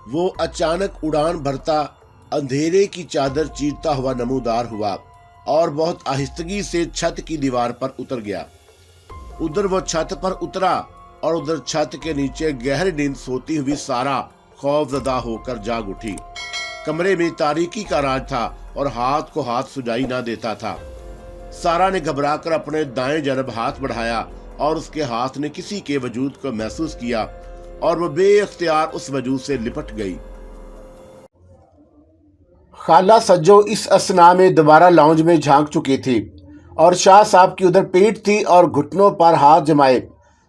वो अचानक उड़ान भरता अंधेरे की चादर चीरता हुआ नमूदार हुआ और बहुत आहिस्तगी से छत की दीवार पर उतर गया। उधर वो छत पर उतरा और उधर छत के नीचे गहरी नींद सोती हुई सारा खौफजदा होकर जाग उठी। कमरे में तारीकी का राज था और हाथ को हाथ सुझाई ना देता था। सारा ने घबराकर अपने दाएं जानब हाथ बढ़ाया और उसके हाथ ने किसी के वजूद को महसूस किया और वो बेइख्तियार उस वजूद से लिपट गई। खाला सज्जो इस असना में दोबारा लाउंज में झांक चुकी थी और शाह साहब की उधर पीठ थी और घुटनों पर हाथ जमाए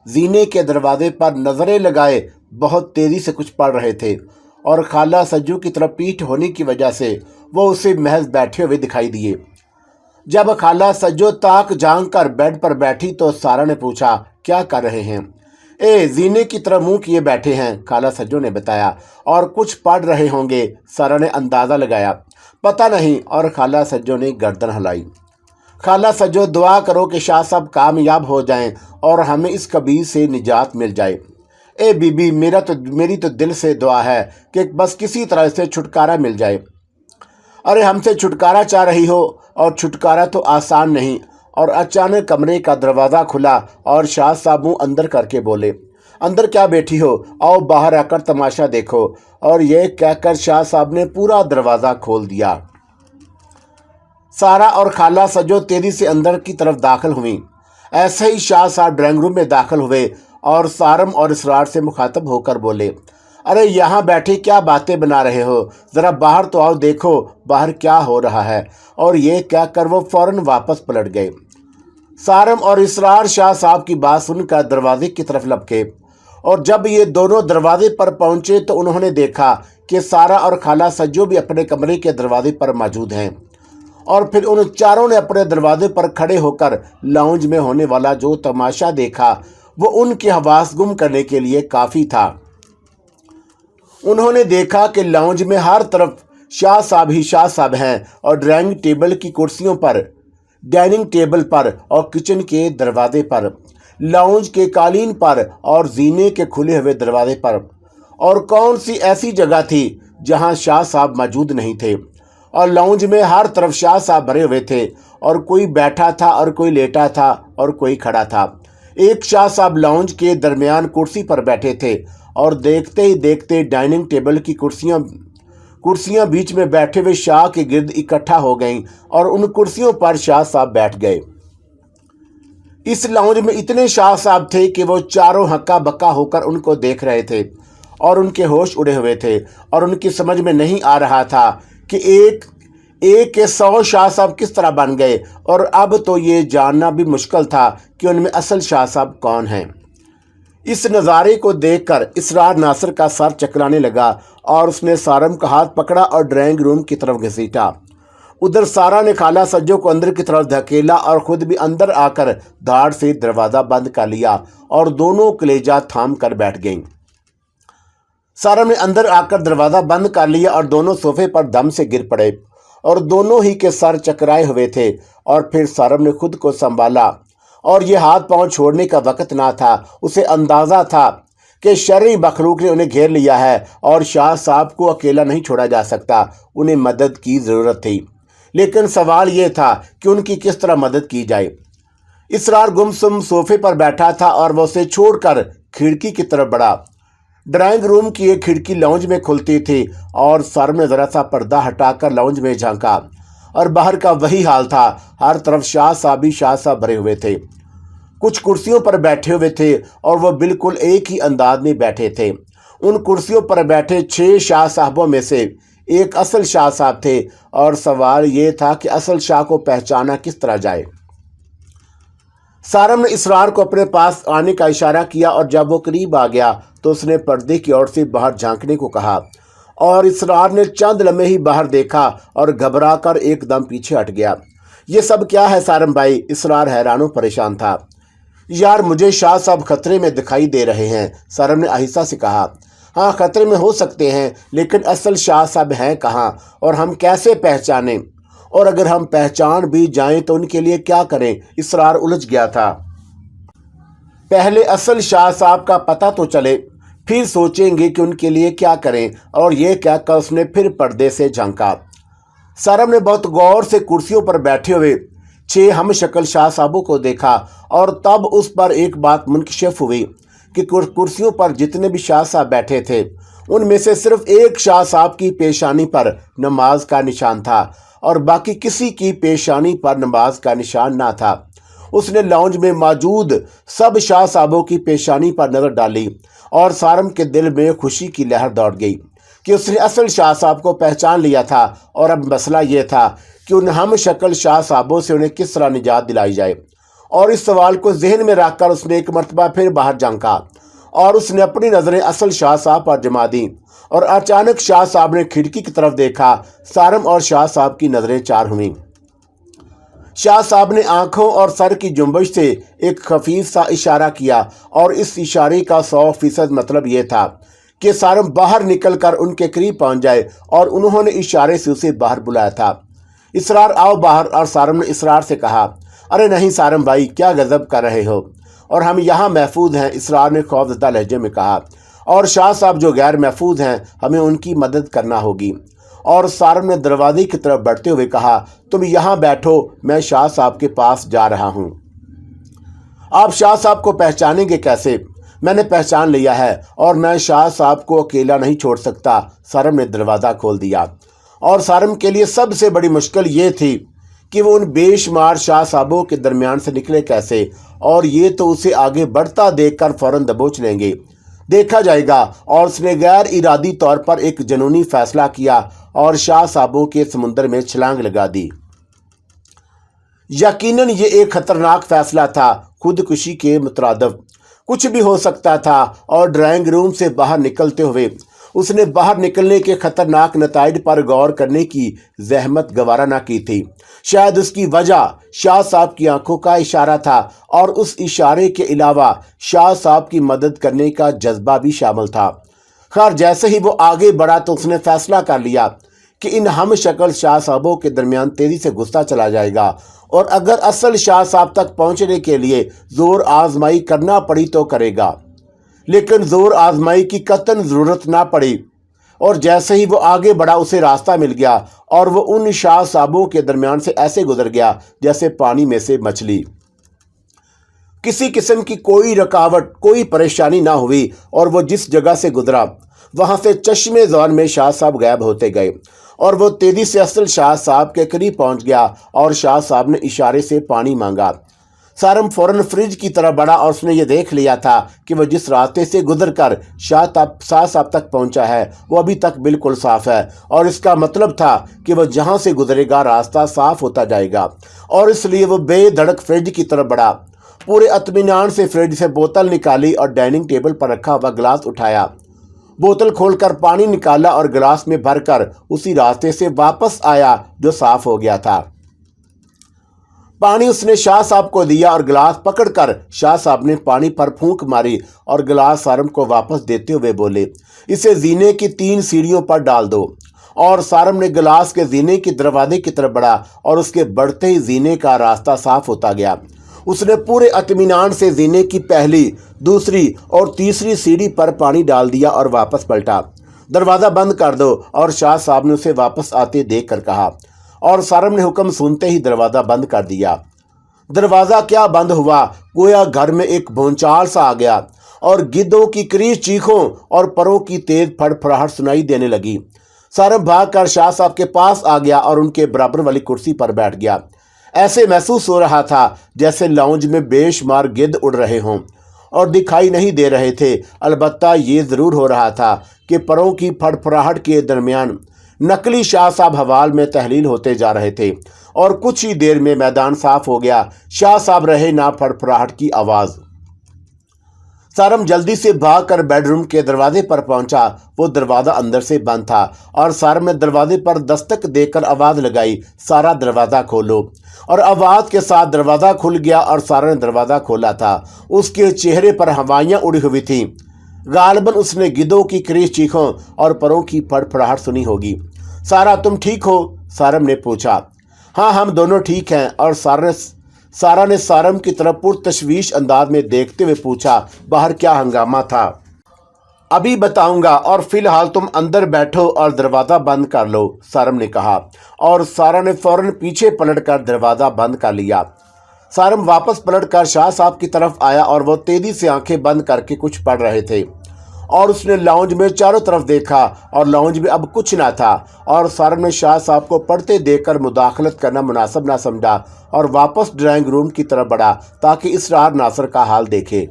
जीने के दरवाजे पर नजरें लगाए बहुत तेजी से कुछ पढ़ रहे थे और खाला सज्जो की तरफ पीठ होने की वजह से वो उसे महज बैठे हुए दिखाई दिए। जब खाला सज्जो ताक झांक कर बेड पर बैठी तो सारा ने पूछा, क्या कर रहे हैं? जीने की तरफ मुंह किए बैठे हैं, खाला सज्जो ने बताया। और कुछ पढ़ रहे होंगे, सारा ने अंदाजा लगाया। पता नहीं, और खाला सज्जो ने गर्दन हिलाई। खाला सज्जो, दुआ करो कि शाह साहब कामयाब हो जाएं और हमें इस कबीर से निजात मिल जाए। बीबी, मेरी तो दिल से दुआ है कि बस किसी तरह से छुटकारा मिल जाए। अरे हमसे छुटकारा चाह रही हो, और छुटकारा तो आसान नहीं। और अचानक कमरे का दरवाज़ा खुला और शाह साहब मुंह अंदर करके बोले, अंदर क्या बैठी हो, आओ बाहर आकर तमाशा देखो। और यह कहकर शाह साहब ने पूरा दरवाज़ा खोल दिया। सारा और खाला सज्जो तेजी से अंदर की तरफ दाखिल हुई। ऐसे ही शाह साहब ड्राइंग रूम में दाखिल हुए और सारम और इसरार से मुखातब होकर बोले, अरे यहाँ बैठे क्या बातें बना रहे हो, ज़रा बाहर तो आओ, देखो बाहर क्या हो रहा है। और ये कहकर वो फौरन वापस पलट गए। सारम और इसरार शाह साहब की बात सुनकर दरवाजे की तरफ लपके और जब ये दोनों दरवाजे पर पहुंचे तो उन्होंने देखा कि सारा और खाला सज्जो भी अपने कमरे के दरवाजे पर मौजूद हैं। और फिर उन चारों ने अपने दरवाजे पर खड़े होकर लाउंज में होने वाला जो तमाशा देखा वो उनके हवास गुम करने के लिए काफ़ी था। उन्होंने देखा कि लाउंज में हर तरफ शाह साहब ही शाह साहब हैं और ड्राइंग टेबल की कुर्सियों पर, डाइनिंग टेबल पर और किचन के दरवाजे पर, लाउंज के कालीन पर और जीने के खुले हुए दरवाजे पर। और कौन सी ऐसी जगह थी जहां शाह साहब मौजूद नहीं थे। और लाउंज में हर तरफ शाह साहब भरे हुए थे और कोई बैठा था और कोई लेटा था और कोई खड़ा था। एक शाह साहब लाउंज के दरमियान कुर्सी पर बैठे थे और देखते ही देखते डाइनिंग टेबल की कुर्सियां बीच में बैठे हुए शाह के गिर्द इकट्ठा हो गईं और उन कुर्सियों पर शाह साहब बैठ गए। इस लाउंज में इतने शाह साहब थे कि वो चारों हक्का बक्का होकर उनको देख रहे थे और उनके होश उड़े हुए थे और उनकी समझ में नहीं आ रहा था कि एक के 100 शाह साहब किस तरह बन गए। और अब तो ये जानना भी मुश्किल था कि उनमें असल शाह साहब कौन हैं। इस नज़ारे को देखकर इसरार नासिर का सर चकराने लगा और उसने सारम का हाथ पकड़ा और ड्राइंग रूम की तरफ घसीटा। उधर सारा ने खाला सज्जो को अंदर की तरफ धकेला और खुद भी अंदर आकर धाड़ से दरवाज़ा बंद कर लिया और दोनों कलेजा थाम कर बैठ गईं। सारा ने अंदर आकर दरवाज़ा बंद कर लिया और दोनों सोफे पर दम से गिर पड़े और दोनों ही के सर चकराए हुए थे। और फिर सारम ने खुद को संभाला और ये हाथ पांव छोड़ने का वक्त ना था। उसे अंदाज़ा था कि शर्री मखलूक ने उन्हें घेर लिया है और शाह साहब को अकेला नहीं छोड़ा जा सकता, उन्हें मदद की ज़रूरत थी। लेकिन सवाल ये था कि उनकी किस तरह मदद की जाए। इसरार गुमसुम सोफे पर बैठा था और वो उसे छोड़कर खिड़की की तरफ बढ़ा। ड्राइंग रूम की एक खिड़की लाउंज में खुलती थी और सर में ज़रा सा पर्दा हटाकर लाउंज में झांका और बाहर का वही हाल था। हर तरफ शाह साहब ही शाह साहब भरे हुए थे, कुछ कुर्सियों पर बैठे हुए थे और वह बिल्कुल एक ही अंदाज में बैठे थे। उन कुर्सियों पर बैठे 6 शाह साहबों में से एक असल शाह साहब थे और सवाल ये था कि असल शाह को पहचाना किस तरह जाए। सारम ने इसरार को अपने पास आने का इशारा किया और जब वो करीब आ गया तो उसने पर्दे की ओर से बाहर झांकने को कहा और इसरार ने चंद लम्हे ही बाहर देखा और घबराकर एकदम पीछे हट गया। ये सब क्या है सारम भाई? इसरार हैरान परेशान था। यार, मुझे शाह साहब खतरे में दिखाई दे रहे हैं, सारम ने आहिस्ता से कहा। हाँ, खतरे में हो सकते हैं, लेकिन असल शाह साहब हैं कहाँ और हम कैसे पहचानें? और अगर हम पहचान भी जाएं तो उनके लिए क्या करें? इसरार उलझ गया था। पहले असल शाह साहब का पता तो चले, फिर सोचेंगे कि उनके लिए क्या करें, और ये कहकर उसने फिर पर्दे से झांका। सारम ने बहुत गौर से कुर्सियों पर बैठे हुए 6 हम शक्ल शाह साहबों को देखा और तब उस पर एक बात मुनकशिफ हुई कि कुर्सियों पर जितने भी शाह साहब बैठे थे उनमें से सिर्फ एक शाह साहब की पेशानी पर नमाज का निशान था और बाकी किसी की पेशानी पर नमाज का निशान ना था। उसने लाउंज में मौजूद सब शाह साहबों की पेशानी पर नजर डाली और सारम के दिल में खुशी की लहर दौड़ गई कि उसने असल शाह साहब को पहचान लिया था। और अब मसला यह था कि उन हम शक्ल शाह साहबों से उन्हें किस तरह निजात दिलाई जाए। और इस सवाल को जहन में रखकर उसने एक मरतबा फिर बाहर झांका और उसने अपनी नज़रें असल शाह साहब पर जमा दी और अचानक शाह साहब ने खिड़की की तरफ देखा। सारम और शाह साहब की नज़रें चार हुईं। शाह साहब ने आंखों और सर की जुम्बश से एक खफीफ सा इशारा किया और इस इशारे का 100% मतलब यह था कि सारम बाहर निकलकर उनके करीब पहुंच जाए और उन्होंने इशारे से उसे बाहर बुलाया था। इसरार आओ बाहर। और सारम ने इसरार से कहा, अरे नहीं सारम भाई, क्या गजब कर रहे हो, और हम यहाँ महफूज हैं। इसरार ने खौफजदा लहजे में कहा, और शाह साहब जो गैर महफूज हैं, हमें उनकी मदद करना होगी। और सारम ने दरवाजे की तरफ बढ़ते हुए कहा, तुम यहाँ बैठो, मैं शाह साहब के पास जा रहा हूँ। आप शाह साहब को पहचानेंगे कैसे? मैंने पहचान लिया है और मैं शाह साहब को अकेला नहीं छोड़ सकता। सारम ने दरवाज़ा खोल दिया और सारम के लिए सबसे बड़ी मुश्किल ये थी कि वो उन बेशुमार शाह साहबों के दरमियान से निकले कैसे, और ये तो उसे आगे बढ़ता देखकर फौरन दबोच लेंगे, देखा जाएगा। और उसने गैर इरादी तौर पर एक जनूनी फैसला किया और शाह साहबों के समुंदर में छलांग लगा दी। यकीनन ये एक खतरनाक फैसला था, खुदकुशी के मुतरादिफ कुछ भी हो सकता था। और ड्राइंग रूम से बाहर निकलते हुए उसने बाहर निकलने के खतरनाक नताइज पर गौर करने की जहमत गवारा ना की थी। शायद उसकी वजह शाह साहब की आंखों का इशारा था और उस इशारे के अलावा शाह साहब की मदद करने का जज्बा भी शामिल था। खैर, जैसे ही वो आगे बढ़ा तो उसने फैसला कर लिया कि इन हम शक्ल शाह साहबों के दरमियान तेजी से घुसता चला जाएगा, और अगर असल शाह साहब तक पहुंचने के लिए जोर आजमाई करना पड़ी तो करेगा, लेकिन जोर आजमाई की कतई ज़रूरत ना पड़ी। और जैसे ही वो आगे बढ़ा उसे रास्ता मिल गया और वो उन शाह साहबों के दरमियान से ऐसे गुजर गया जैसे पानी में से मछली। किसी किस्म की कोई रुकावट, कोई परेशानी ना हुई और वो जिस जगह से गुजरा वहाँ से चश्मे ज़ौन में शाह साहब गायब होते गए और वो तेज़ी से असल शाह साहब के करीब पहुँच गया और शाह साहब ने इशारे से पानी मांगा। सारम फौरन फ्रिज की तरफ बढ़ा और उसने ये देख लिया था कि वह जिस रास्ते से गुजरकर शाह साहब तक पहुंचा है वो अभी तक बिल्कुल साफ है, और इसका मतलब था कि वह जहां से गुजरेगा रास्ता साफ होता जाएगा। और इसलिए वो बेधड़क फ्रिज की तरफ बढ़ा। पूरे इत्मीनान से फ्रिज से बोतल निकाली और डाइनिंग टेबल पर रखा हुआ गिलास उठाया, बोतल खोलकर पानी निकाला और गिलास में भरकर उसी रास्ते से वापस आया जो साफ हो गया था। पानी उसने शाह साहब को दिया और गिलास पकड़कर शाह साहब ने पानी पर फूंक मारी और गिलास सारम को वापस देते हुए बोले, इसे जीने की 3 सीढ़ियों पर डाल दो। और सारम ने गिलास के जीने की दरवाजे की तरफ बढ़ा और उसके बढ़ते ही जीने का रास्ता साफ होता गया। उसने पूरे इत्मीनान से जीने की पहली, दूसरी और तीसरी सीढ़ी पर पानी डाल दिया और वापस पलटा। दरवाज़ा बंद कर दो। और शाह साहब ने उसे वापस आते देख कर कहा, और सारम ने हुक्म सुनते ही दरवाज़ा बंद कर दिया। दरवाज़ा क्या बंद हुआ, गोया घर में एक भूचाल सा आ गया और गिद्धों की क्रीज चीखों और परों की तेज फड़फड़ाहट सुनाई देने लगी। सारम भागकर शाह साहब के पास आ गया और उनके बराबर वाली कुर्सी पर बैठ गया। ऐसे महसूस हो रहा था जैसे लाउंज में बेशुमार गिद्ध उड़ रहे हों और दिखाई नहीं दे रहे थे। अलबत्ता ये ज़रूर हो रहा था कि परों की फड़फड़ाहट के दरमियान नकली शाह साहब हवाल में तहलील होते जा रहे थे और कुछ ही देर में मैदान साफ हो गया। शाह साहब रहे ना फड़फड़ाहट की आवाज़। सारम जल्दी से भागकर बेडरूम के दरवाजे पर पहुंचा। वो दरवाज़ा अंदर से बंद था और सारम ने दरवाजे पर दस्तक देकर आवाज़ लगाई, सारा दरवाज़ा खोलो। और आवाज़ के साथ दरवाज़ा खुल गया और सारा ने दरवाज़ा खोला था। उसके चेहरे पर हवाइयाँ उड़ी हुई थीं। गालिबन उसने गिद्धों की क्रीज चीखों और परों की फड़फड़ाहट सुनी होगी। सारा, तुम ठीक हो? सारम ने पूछा। हाँ, हम दोनों ठीक हैं। और सारा ने सारम की तरफ पुरतशवीश अंदाज में देखते हुए पूछा, बाहर क्या हंगामा था? अभी बताऊंगा और फिलहाल तुम अंदर बैठो और दरवाज़ा बंद कर लो, सारम ने कहा। और सारा ने फौरन पीछे पलटकर दरवाज़ा बंद कर लिया। सारम वापस पलटकर शाह साहब की तरफ आया और वो तेजी से आंखें बंद करके कुछ पढ़ रहे थे। और उसने लाउंज में चारों तरफ देखा और लाउंज में अब कुछ ना था। और सारम ने शाह साहब को पढ़ते देखकर मुदाखलत करना मुनासिब ना समझा और वापस ड्राइंग रूम की तरफ बढ़ा ताकि इसरार नासर का हाल देखे।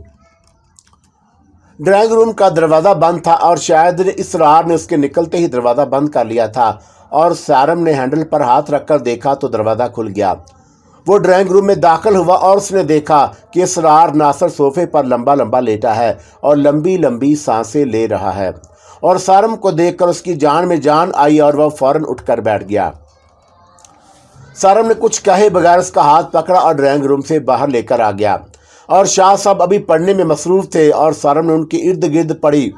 ड्राइंग रूम का दरवाज़ा बंद था और शायद इसरार ने उसके निकलते ही दरवाज़ा बंद कर लिया था। और सारम ने हैंडल पर हाथ रखकर देखा तो दरवाज़ा खुल गया। वो ड्राइंग रूम में दाखिल हुआ और उसने देखा कि इसरार नासर सोफे पर लंबा लंबा लेटा है और लंबी लंबी सांसें ले रहा है। और सारम को देखकर उसकी जान में जान आई और वह फौरन उठकर बैठ गया। सारम ने कुछ कहे बगैर उसका हाथ पकड़ा और ड्राइंग रूम से बाहर लेकर आ गया। और शाह साहब अभी पढ़ने में मसरूफ़ थे और सारम ने उनके इर्द गिर्द पड़ी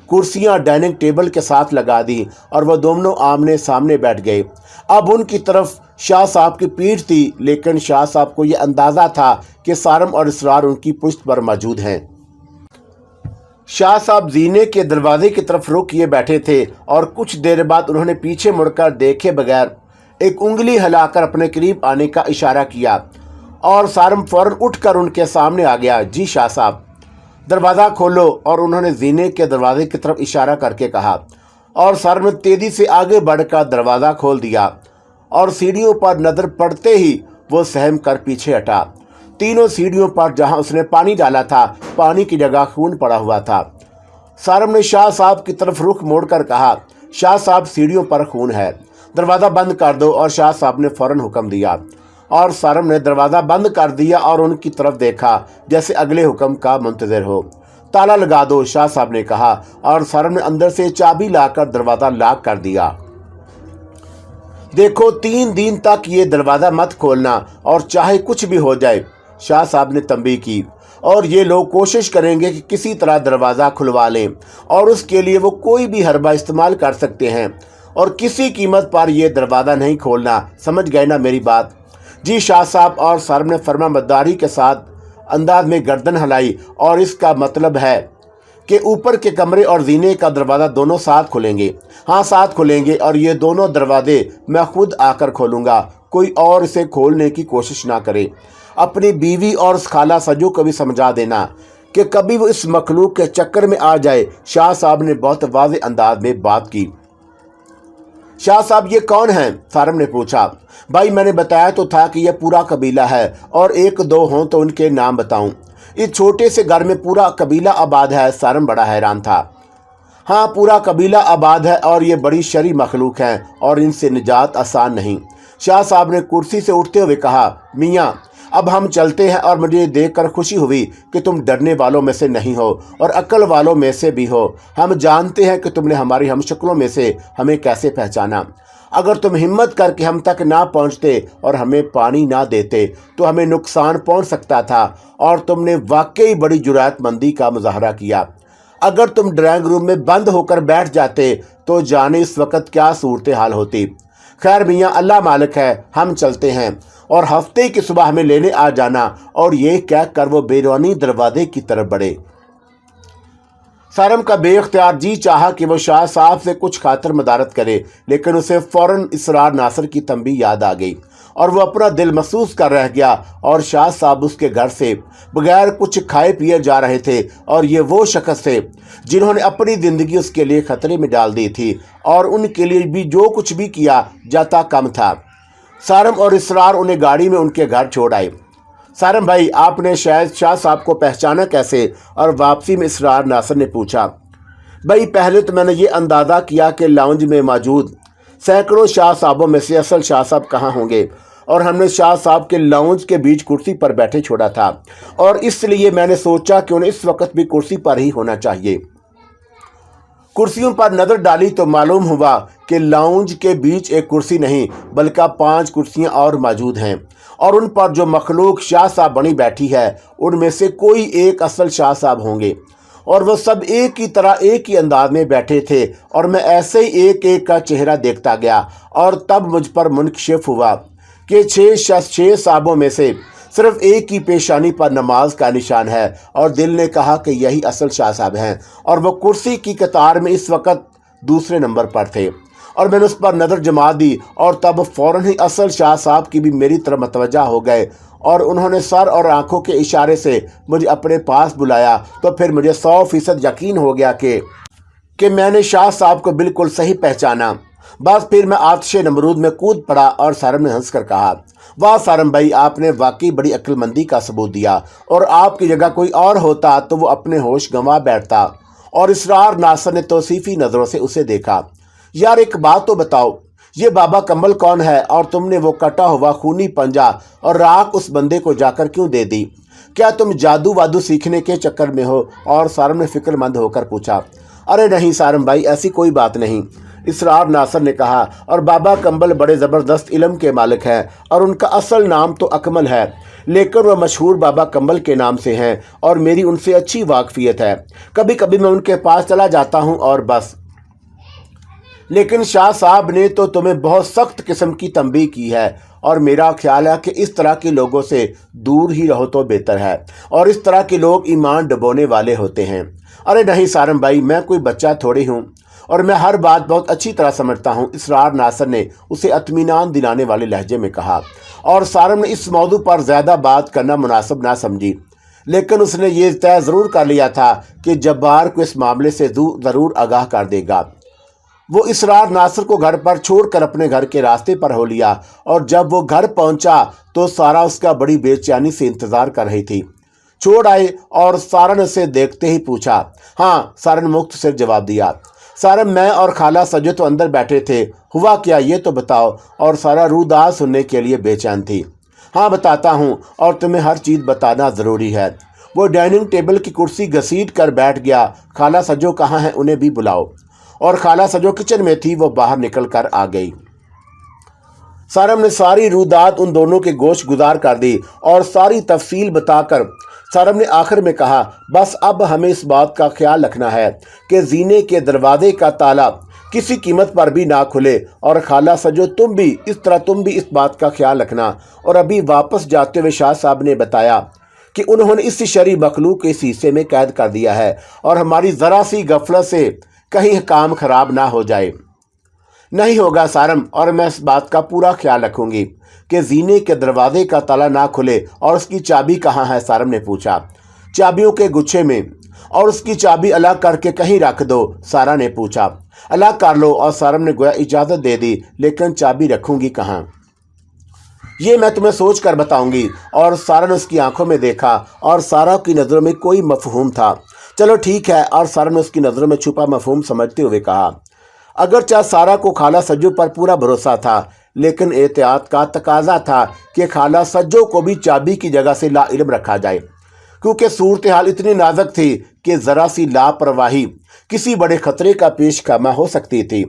कुर्सियां डाइनिंग टेबल के साथ लगा दी और वह दोनों आमने सामने बैठ गए। अब उनकी तरफ शाह साहब की पीठ थी, लेकिन शाह साहब को यह अंदाज़ा था कि सारम और इसरार उनकी पुश्त पर मौजूद हैं। शाह साहब जीने के दरवाजे की तरफ रुख किए बैठे थे और कुछ देर बाद उन्होंने पीछे मुड़कर देखे बगैर एक उंगली हिलाकर अपने करीब आने का इशारा किया। और सारम फौरन उठकर उनके सामने आ गया। जी शाह साहब, दरवाज़ा खोलो। और उन्होंने जीने के दरवाजे की तरफ इशारा करके कहा। और सारम ने तेज़ी से आगे बढ़कर दरवाज़ा खोल दिया और सीढ़ियों पर नज़र पड़ते ही वो सहम कर पीछे हटा। तीनों सीढ़ियों पर जहां उसने पानी डाला था, पानी की जगह खून पड़ा हुआ था। सारम ने शाह साहब की तरफ रुख मोड़कर कहा, शाह साहब, सीढ़ियों पर खून है, दरवाज़ा बंद कर दो। और शाह साहब ने फौरन हुक्म दिया और सारम ने दरवाज़ा बंद कर दिया और उनकी तरफ देखा जैसे अगले हुक्म का मुंतज़िर हो। ताला लगा दो, शाह साहब ने कहा। और सारम ने अंदर से चाबी लाकर दरवाज़ा लॉक कर दिया। देखो, 3 दिन तक ये दरवाज़ा मत खोलना और चाहे कुछ भी हो जाए, शाह साहब ने तंबीह की। और ये लोग कोशिश करेंगे कि किसी तरह दरवाज़ा खुलवा लें और उसके लिए वो कोई भी हरबा इस्तेमाल कर सकते हैं और किसी कीमत पर यह दरवाज़ा नहीं खोलना। समझ गए ना मेरी बात? जी शाह साहब। और सारम ने फरमाबरदारी के साथ अंदाज में गर्दन हिलाई। और इसका मतलब है कि ऊपर के कमरे और जीने का दरवाज़ा दोनों साथ खुलेंगे। हाँ, साथ खुलेंगे और ये दोनों दरवाजे मैं खुद आकर खोलूँगा, कोई और इसे खोलने की कोशिश ना करे। अपनी बीवी और उस खाला सजू को भी समझा देना कि कभी वो इस मखलूक के चक्कर में आ जाए। शाह साहब ने बहुत वाज़े अंदाज में बात की। शाह साहब, ये कौन हैं? सारम ने पूछा। भाई, मैंने बताया तो था कि यह पूरा कबीला है और 1-2 हों तो उनके नाम बताऊं। इस छोटे से घर में पूरा कबीला आबाद है। सारम बड़ा हैरान था। हाँ, पूरा कबीला आबाद है और ये बड़ी शरी मखलूक हैं और इनसे निजात आसान नहीं। शाह साहब ने कुर्सी से उठते हुए कहा, मियाँ, अब हम चलते हैं। और मुझे देखकर खुशी हुई कि तुम डरने वालों में से नहीं हो और अक्ल वालों में से भी हो। हम जानते हैं कि तुमने हमारी हमशक्लों में से हमें कैसे पहचाना। अगर तुम हिम्मत करके हम तक ना पहुंचते और हमें पानी ना देते तो हमें नुकसान पहुंच सकता था। और तुमने वाकई बड़ी जुरातमंदी का मुजाहरा किया। अगर तुम ड्राइंग रूम में बंद होकर बैठ जाते तो जाने इस वक्त क्या सूरत हाल होती। खैर मियाँ, अल्लाह मालिक है, हम चलते हैं और हफ्ते की सुबह हमें लेने आ जाना। और ये कह कर वो बैरूनी दरवाजे की तरफ बढ़े। सारम का बेख्तियार जी चाहा कि वो शाह साहब से कुछ खातर मदारत करे, लेकिन उसे फौरन इसरार नासर की तंबीह याद आ गई और वो अपना दिल महसूस कर रह गया। और शाह साहब उसके घर से बगैर कुछ खाए पिए जा रहे थे और ये वो शख्स थे जिन्होंने अपनी ज़िंदगी उसके लिए ख़तरे में डाल दी थी और उनके लिए भी जो कुछ भी किया जाता कम था। सारम और इसरार उन्हें गाड़ी में उनके घर छोड़ आए। सारम भाई, आपने शायद शाह साहब को पहचाना कैसे? और वापसी में इसरार नासर ने पूछा। भाई, पहले तो मैंने ये अंदाज़ा किया कि लाउंज में मौजूद सैकड़ों शाह साहबों में से असल शाह साहब कहाँ होंगे और हमने शाह साहब के लाउंज के बीच कुर्सी पर बैठे छोड़ा था और इसलिए मैंने सोचा कि उन्हें इस वक्त भी कुर्सी पर ही होना चाहिए। कुर्सियों पर नज़र डाली तो मालूम हुआ कि लाउंज के बीच एक कुर्सी नहीं बल्कि 5 कुर्सियां और मौजूद हैं और उन पर जो मखलूक शाह साहब बनी बैठी है उनमें से कोई एक असल शाह साहब होंगे और वह सब एक ही तरह एक ही अंदाज में बैठे थे। और मैं ऐसे ही एक एक का चेहरा देखता गया और तब मुझ पर मुनकशिफ हुआ कि 6 साहबों में से صرف ایک ہی پیشانی پر نماز کا نشان ہے اور دل نے کہا کہ یہی اصل شاہ صاحب ہیں، اور وہ کرسی کی قطار میں اس وقت دوسرے نمبر پر تھے، اور میں نے اس پر نظر جما دی اور تب فوراً ہی اصل شاہ صاحب کی بھی میری طرف متوجہ ہو گئے، اور انہوں نے سر اور آنکھوں کے اشارے سے مجھے اپنے پاس بلایا۔ تو پھر مجھے 100% یقین ہو گیا کہ میں نے شاہ صاحب کو بالکل صحیح پہچانا۔ بس پھر میں آتش نمرود میں کود پڑا اور سارم نے ہنس کر کہا، واہ سارم بھائی، آپ نے واقعی بڑی عقل مندی کا ثبوت دیا، اور آپ کی جگہ کوئی اور ہوتا تو وہ اپنے ہوش گنوا بیٹھتا۔ اور اسرار ناصر نے توصیفی نظروں سے اسے دیکھا۔ یار ایک بات تو بتاؤ، یہ بابا کمبل کون ہے، اور تم نے وہ کٹا ہوا خونی پنجہ اور راکھ اس بندے کو جا کر کیوں دے دی؟ کیا تم جادو وادو سیکھنے کے چکر میں ہو؟ اور سارم نے فکر مند ہو کر پوچھا۔ ارے نہیں سارم بھائی، ایسی کوئی بات نہیں، اسرار ناصر نے کہا، اور بابا کمبل بڑے زبردست علم کے مالک ہیں، اور ان کا اصل نام تو اکمل ہے، لیکن وہ مشہور بابا کمبل کے نام سے ہیں، اور میری ان سے اچھی واقفیت ہے۔ کبھی کبھی میں ان کے پاس چلا جاتا ہوں اور بس۔ لیکن شاہ صاحب نے تو تمہیں بہت سخت قسم کی تنبیہ کی ہے، اور میرا خیال ہے کہ اس طرح کے لوگوں سے دور ہی رہو تو بہتر ہے، اور اس طرح کے لوگ ایمان ڈبونے والے ہوتے ہیں۔ ارے نہیں سارم بھائی، میں کوئی بچہ تھوڑی ہوں، اور میں ہر بات بہت اچھی طرح سمجھتا ہوں، اسرار ناصر نے اسے اطمینان دلانے والے لہجے میں کہا، اور سارم نے اس موضوع پر زیادہ بات کرنا مناسب نہ سمجھی، لیکن اس نے یہ طے ضرور کر لیا تھا کہ جبار کو اس معاملے سے ضرور آگاہ کر دے گا۔ وہ اسرار ناصر کو گھر پر چھوڑ کر اپنے گھر کے راستے پر ہو لیا، اور جب وہ گھر پہنچا تو سارا اس کا بڑی بے چینی سے انتظار کر رہی تھی۔ چھوڑ آئے، اور سارا نے اسے دیکھتے ہی پوچھا۔ ہاں، سارا نے مختصر جواب دیا۔ سارا، میں اور خالہ سجو تو اندر بیٹھے تھے، ہوا کیا یہ تو بتاؤ؟ اور سارا روداد سننے کے لیے بے چین تھی۔ ہاں بتاتا ہوں، اور تمہیں ہر چیز بتانا ضروری ہے۔ وہ ڈائننگ ٹیبل کی کرسی گھسیٹ کر بیٹھ گیا۔ خالہ سجو کہاں ہیں؟ انہیں بھی بلاؤ۔ اور خالہ سجو کچن میں تھی، وہ باہر نکل کر آ گئی۔ سارم نے ساری روداد ان دونوں کے گوش گزار کر دی، اور ساری تفصیل بتا کر سارم نے آخر میں کہا، بس اب ہمیں اس بات کا خیال رکھنا ہے کہ زینے کے دروازے کا تالا کسی قیمت پر بھی نہ کھلے، اور خالہ سجو تم بھی اس بات کا خیال رکھنا۔ اور ابھی واپس جاتے ہوئے شاہ صاحب نے بتایا کہ انہوں نے اس شرعی مخلوق کے اس حصے میں قید کر دیا ہے، اور ہماری ذرا سی غفلت سے کہیں کام خراب نہ ہو جائے۔ نہیں ہوگا سارم، اور میں اس بات کا پورا خیال رکھوں گی کہ زینے کے دروازے کا تالا نہ کھلے۔ اور اس کی چابی کہاں ہے؟ سارم نے پوچھا۔ چابیوں کے گچھے میں، اور اس کی چابی الگ کر کے کہیں رکھ دو، سارا نے پوچھا۔ الگ کر لو، اور سارم نے گویا اجازت دے دی، لیکن چابی رکھوں گی کہاں؟ یہ میں تمہیں سوچ کر بتاؤں گی۔ اور سارا نے اس کی آنکھوں میں دیکھا، اور سارا کی نظروں میں کوئی مفہوم تھا۔ چلو ٹھیک ہے، اور سارا نے اس کی نظروں میں چھپا مفہوم سمجھتے ہوئے کہا۔ اگرچہ سارا کو خالہ سجو پر پورا بھروسہ تھا، لیکن احتیاط کا تقاضا تھا کہ خالہ سجو کو بھی چابی کی جگہ سے لا علم رکھا جائے، کیونکہ صورتحال اتنی نازک تھی کہ ذرا سی لاپرواہی کسی بڑے خطرے کا پیش خیمہ ہو سکتی تھی۔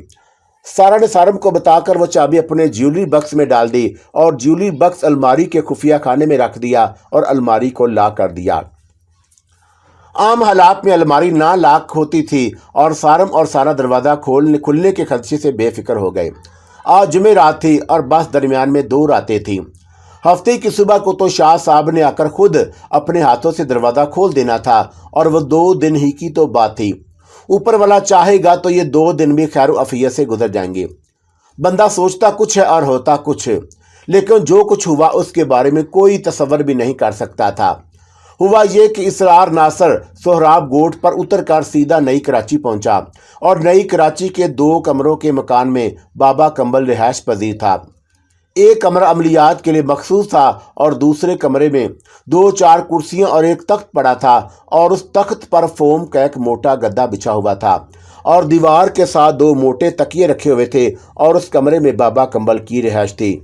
سارا نے سارم کو بتا کر وہ چابی اپنے جیولری بکس میں ڈال دی، اور جیولری بکس الماری کے خفیہ خانے میں رکھ دیا، اور الماری کو لاک کر دیا۔ عام حالات میں الماری نہ لاک ہوتی تھی، اور سارم اور سارا دروازہ کھلنے کے خدشے سے بے فکر ہو گئے۔ آج جمعرات تھی، اور بس درمیان میں 2 راتیں تھیں۔ ہفتے کی صبح کو تو شاہ صاحب نے آ کر خود اپنے ہاتھوں سے دروازہ کھول دینا تھا، اور وہ 2 دن ہی کی تو بات تھی۔ اوپر والا چاہے گا تو یہ 2 دن بھی خیر و عافیت سے گزر جائیں گے۔ بندہ سوچتا کچھ ہے اور ہوتا کچھ، لیکن جو کچھ ہوا اس کے بارے میں کوئی تصور بھی نہیں کر سکتا تھا۔ ہوا یہ کہ اسرار ناصر سہراب گوٹ پر اتر کر سیدھا نئی کراچی پہنچا، اور نئی کراچی کے 2 کمروں کے مکان میں بابا کمبل رہائش پذیر تھا۔ ایک کمرہ عملیات کے لیے مخصوص تھا، اور دوسرے کمرے میں 2-4 کرسیاں اور ایک تخت پڑا تھا، اور اس تخت پر فوم کا ایک موٹا گدا بچھا ہوا تھا، اور دیوار کے ساتھ 2 موٹے تکیے رکھے ہوئے تھے، اور اس کمرے میں بابا کمبل کی رہائش تھی۔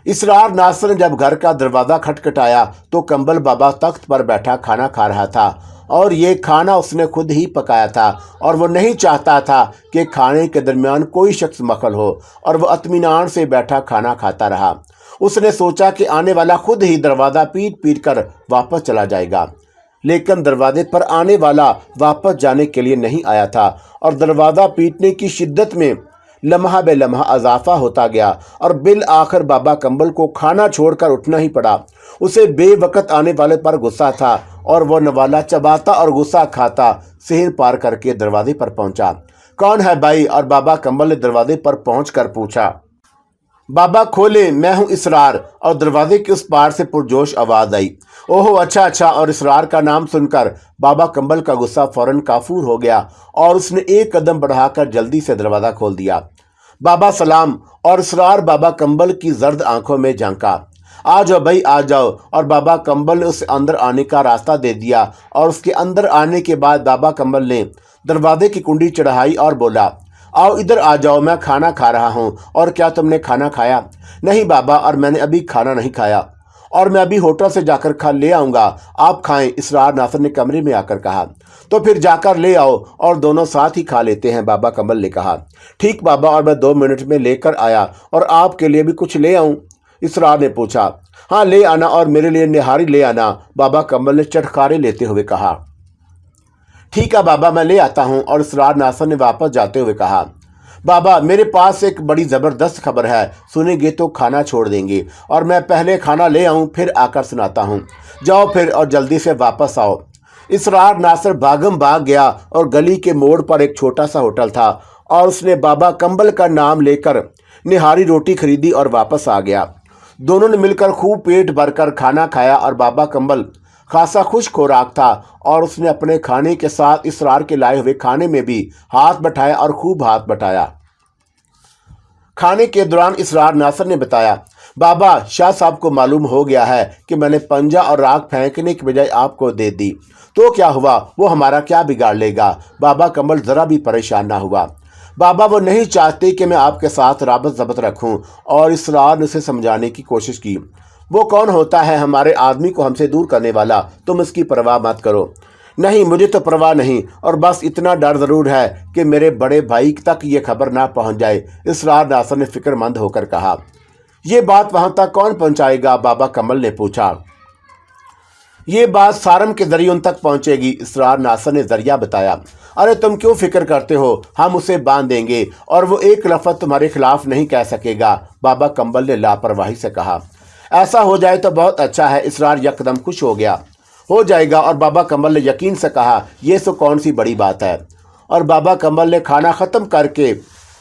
اسرار ناصر نے جب گھر کا دروازہ کھٹکھٹایا تو کمبل بابا تخت پر بیٹھا کھانا کھا رہا تھا، اور یہ کھانا اس نے خود ہی پکایا تھا، اور وہ نہیں چاہتا تھا کہ کھانے کے درمیان کوئی شخص دخل ہو، اور وہ اطمینان سے بیٹھا کھانا کھاتا رہا۔ اس نے سوچا کہ آنے والا خود ہی دروازہ پیٹ پیٹ کر واپس چلا جائے گا، لیکن دروازے پر آنے والا واپس جانے کے لیے نہیں آیا تھا، اور دروازہ پیٹنے کی شدت میں लम्हा बे लम्हा इजाफा होता गया और बिलआखिर बाबा कंबल को खाना छोड़कर उठना ही पड़ा। उसे बेवकत आने वाले पर गुस्सा था और वो नवाला चबाता और गुस्सा खाता शहर पार करके दरवाजे पर पहुंचा। कौन है भाई? और बाबा कंबल ने दरवाजे पर पहुंचकर पूछा। बाबा खोले, मैं हूं इसरार। और दरवाजे के उस पार से पुरजोश आवाज आई। ओहो अच्छा अच्छा। और इसरार का नाम सुनकर बाबा कंबल का गुस्सा फौरन काफूर हो गया और उसने एक कदम बढ़ाकर जल्दी से दरवाजा खोल दिया। बाबा सलाम। और इसरार बाबा कंबल की जर्द आंखों में झांका। आ जाओ भाई आ जाओ। और बाबा कंबल ने उसे अंदर आने का रास्ता दे दिया और उसके अंदर आने के बाद बाबा कंबल ने दरवाजे की कुंडी चढ़ाई और बोला, आओ इधर आ जाओ, मैं खाना खा रहा हूँ। और क्या तुमने खाना खाया? नहीं बाबा, और मैंने अभी खाना नहीं खाया और मैं अभी होटल से जाकर खा ले आऊँगा, आप खाएं, इसरार नासर ने कमरे में आकर कहा। तो फिर जाकर ले आओ और दोनों साथ ही खा लेते हैं, बाबा कंबल ने कहा। ठीक बाबा, और मैं 2 मिनट में लेकर आया। और आपके लिए भी कुछ ले आऊँ? इसरार ने पूछा। हाँ ले आना, और मेरे लिए निहारी ले आना, बाबा कंबल ने चटखारे लेते हुए कहा। ठीक है बाबा, मैं ले आता हूँ। और इसरार नासर ने वापस जाते हुए कहा, बाबा मेरे पास एक बड़ी ज़बरदस्त खबर है, सुनेंगे तो खाना छोड़ देंगे, और मैं पहले खाना ले आऊँ फिर आकर सुनाता हूँ। जाओ फिर और जल्दी से वापस आओ। इसरार नासर भागम भाग गया और गली के मोड़ पर एक छोटा सा होटल था और उसने बाबा कंबल का नाम लेकर निहारी रोटी खरीदी और वापस आ गया। दोनों ने मिलकर खूब पेट भरकर खाना खाया और बाबा कंबल खासा खुश खुराक था और उसने अपने खाने के साथ इसरार के लाए हुए खाने में भी हाथ बटाया और खूब हाथ बटाया। खाने के दौरान इसरार नासर ने बताया, बाबा शाह साहब को मालूम हो गया है कि मैंने पंजा और राख फेंकने की बजाय आपको दे दी, तो क्या हुआ, वो हमारा क्या बिगाड़ लेगा? बाबा कंबल जरा भी परेशान ना हुआ। बाबा वो नहीं चाहते कि मैं आपके साथ राबत ज़बत रखूं। और इसरार ने उसे समझाने की कोशिश की। वो कौन होता है हमारे आदमी को हमसे दूर करने वाला? तुम इसकी परवाह मत करो। नहीं मुझे तो परवाह नहीं, और बस इतना डर ज़रूर है कि मेरे बड़े भाई तक ये खबर ना पहुंच जाए, इसरार नासर ने फिक्रमंद होकर कहा। ये बात वहां तक कौन पहुंचाएगा? बाबा कंबल ने पूछा। ये बात सारम के जरिए उन तक पहुंचेगी, इसरार नासर ने जरिया बताया। अरे तुम क्यों फिक्र करते हो, हम उसे बांध देंगे और वो एक लफ्ज़ तुम्हारे खिलाफ नहीं कह सकेगा, बाबा कंबल ने लापरवाही से कहा। ऐसा हो जाए तो बहुत अच्छा है, इसरार यकदम खुश हो गया। हो जाएगा। और बाबा कंबल ने यकीन से कहा, ये तो कौन सी बड़ी बात है। और बाबा कंबल ने खाना ख़त्म करके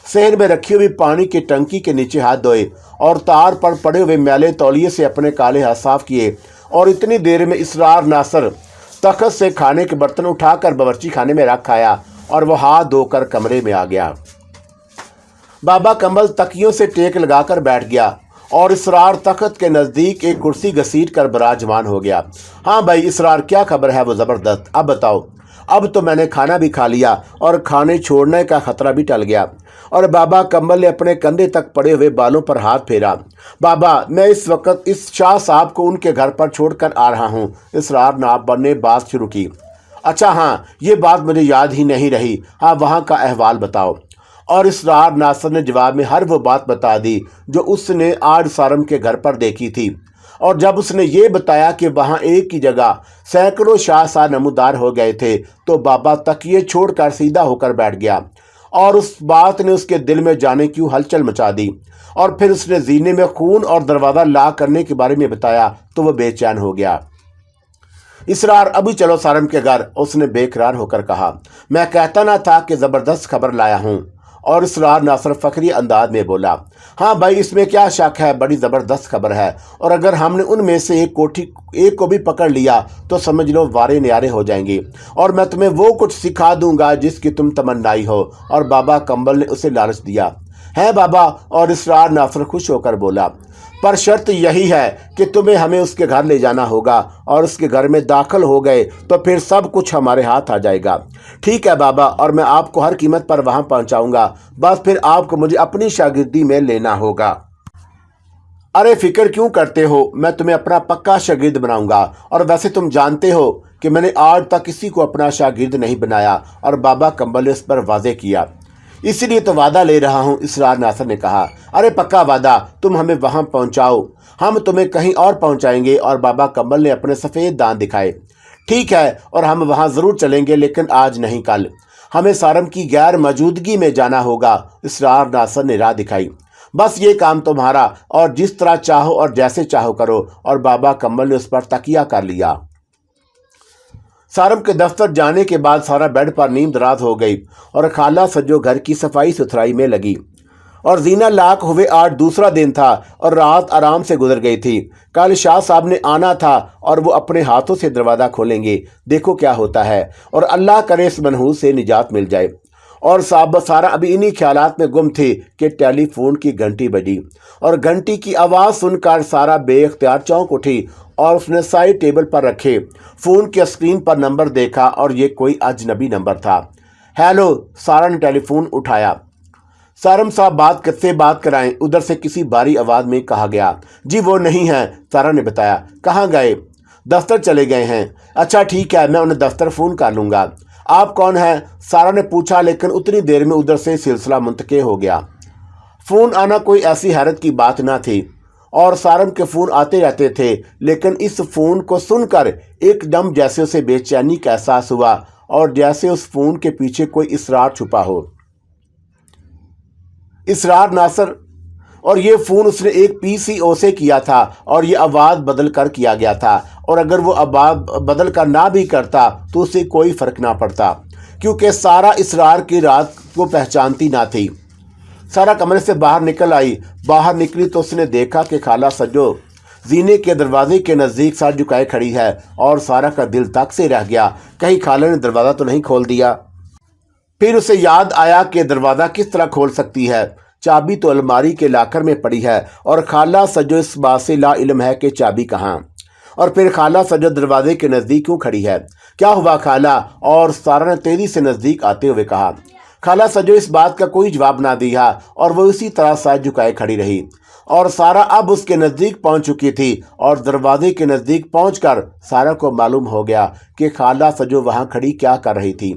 शहर में रखी हुई पानी की टंकी के नीचे हाथ धोए और तार पर पड़े हुए मैले तौलिए से अपने काले हाथ साफ किए। और इतनी देर में इसरार नासर तख्त से खाने के बर्तन उठाकर बावर्ची खाने में रख आया और वह हाथ धोकर कमरे में आ गया। बाबा कंबल तकियों से टेक लगाकर बैठ गया और इसरार तख्त के नज़दीक एक कुर्सी घसीट कर बराजमान हो गया। हाँ भाई इसरार, क्या खबर है? वो ज़बरदस्त, अब बताओ। अब तो मैंने खाना भी खा लिया और खाने छोड़ने का खतरा भी टल गया। और बाबा कंबल ने अपने कंधे तक पड़े हुए बालों पर हाथ फेरा। बाबा मैं इस वक्त इस शाह साहब को उनके घर पर छोड़कर आ रहा हूँ, इसरार नाबर ने बात शुरू की। अच्छा हाँ, ये बात मुझे याद ही नहीं रही, हाँ वहाँ का अहवाल बताओ। और इसरार नासर ने जवाब में हर वो बात बता दी जो उसने आज सारम के घर पर देखी थी। और जब उसने ये बताया कि वहाँ एक ही जगह सैकड़ों शाह नमूदार हो गए थे, तो बाबा तकिए छोड़कर सीधा होकर बैठ गया। और उस बात ने उसके दिल में जाने क्यों हलचल मचा दी। और फिर उसने जीने में खून और दरवाज़ा ला करने के बारे में बताया तो वह बेचैन हो गया। इसरार अभी चलो सारम के घर, उसने बेकरार होकर कहा। मैं कहता ना था कि ज़बरदस्त खबर लाया हूँ। और इसरार नासर फखरी अंदाज में बोला, हाँ भाई इसमें क्या शक है, बड़ी ज़बरदस्त खबर है। और अगर हमने उनमें से एक को भी पकड़ लिया तो समझ लो वारे न्यारे हो जाएंगे और मैं तुम्हें वो कुछ सिखा दूंगा जिसकी तुम तमन्नाई हो। और बाबा कंबल ने उसे लालच दिया। है बाबा? और इसरार नासर खुश होकर बोला, पर शर्त यही है कि तुम्हें हमें उसके घर ले जाना होगा और उसके घर में दाखिल हो गए तो फिर सब कुछ हमारे हाथ आ जाएगा। ठीक है बाबा, और मैं आपको हर कीमत पर वहां पहुंचाऊंगा, बस फिर आपको मुझे अपनी शागिर्दी में लेना होगा। अरे फिक्र क्यों करते हो, मैं तुम्हें अपना पक्का शागिर्द बनाऊंगा। और वैसे तुम जानते हो कि मैंने आज तक किसी को अपना शागिर्द नहीं बनाया। और बाबा कंबल ने इस पर वाजे किया। इसीलिए तो वादा ले रहा हूँ, इसरार नासर ने कहा। अरे पक्का वादा, तुम हमें वहाँ पहुँचाओ, हम तुम्हें कहीं और पहुँचाएंगे। और बाबा कंबल ने अपने सफ़ेद दांत दिखाए। ठीक है, और हम वहाँ ज़रूर चलेंगे, लेकिन आज नहीं कल। हमें सारम की गैर मौजूदगी में जाना होगा। इसरार नासर ने राह दिखाई। बस ये काम तुम्हारा, और जिस तरह चाहो और जैसे चाहो करो। और बाबा कम्बल ने उस पर तकिया कर लिया। सारम के दफ्तर जाने के बाद सारा बेड पर नींद रात हो गई और खाला सज्जो घर की सफाई सुथराई में लगी। और जीना लाख हुए आज दूसरा दिन था और रात आराम से गुजर गई थी। कल शाह साहब ने आना था और वो अपने हाथों से दरवाज़ा खोलेंगे। देखो क्या होता है, और अल्लाह करे इस मनहूस से निजात मिल जाए। और सारा अभी इन्हीं ख्यालात में गुम थी कि टेलीफोन की घंटी बजी, और घंटी की आवाज़ सुनकर सारा बेख्तियार चौंक उठी और उसने साइड टेबल पर रखे फ़ोन के स्क्रीन पर नंबर देखा और ये कोई अजनबी नंबर था। हेलो, सारा ने टेलीफोन उठाया। सारम साहब बात कराएं, उधर से किसी भारी आवाज़ में कहा गया। जी वो नहीं है, सारा ने बताया। कहाँ गए? दफ्तर चले गए हैं। अच्छा ठीक है, मैं उन्हें दफ्तर फ़ोन कर लूँगा। आप कौन हैं? सारा ने पूछा, लेकिन उतनी देर में उधर से सिलसिला मुंतक़े हो गया। फ़ोन आना कोई ऐसी हैरत की बात ना थी, और सारम के फ़ोन आते रहते थे, लेकिन इस फ़ोन को सुनकर एकदम जैसे उसे बेचैनी का एहसास हुआ, और जैसे उस फ़ोन के पीछे कोई इसरार छुपा हो। इसरार नासर, और ये फ़ोन उसने एक पीसीओ से किया था, और ये आवाज़ बदल कर किया गया था। और अगर वो आवाज़ बदल कर ना भी करता तो उसे कोई फ़र्क ना पड़ता, क्योंकि सारा इसरार की रात को पहचानती ना थी। सारा कमरे से बाहर निकल आई। बाहर निकली तो उसने देखा कि खाला सज्जो जीने के दरवाजे के नज़दीक सर झुकाए खड़ी है, और सारा का दिल तक से रह गया, कहीं खाला ने दरवाज़ा तो नहीं खोल दिया। फिर उसे याद आया कि दरवाज़ा किस तरह खोल सकती है। चाबी तो अलमारी के लाकर में पड़ी है, और खाला सज्जो इस बात से ला इल्म है कि चाबी कहाँ। और फिर खाला सज्जो दरवाजे के नज़दीक क्यों खड़ी है? क्या हुआ खाला? और सारा ने तेज़ी से नज़दीक आते हुए कहा। खाला सज्जो इस बात का कोई जवाब ना दिया, और वो इसी तरह सर झुकाए खड़ी रही। और सारा अब उसके नज़दीक पहुंच चुकी थी, और दरवाजे के नज़दीक पहुंचकर सारा को मालूम हो गया कि खाला सज्जो वहां खड़ी क्या कर रही थी।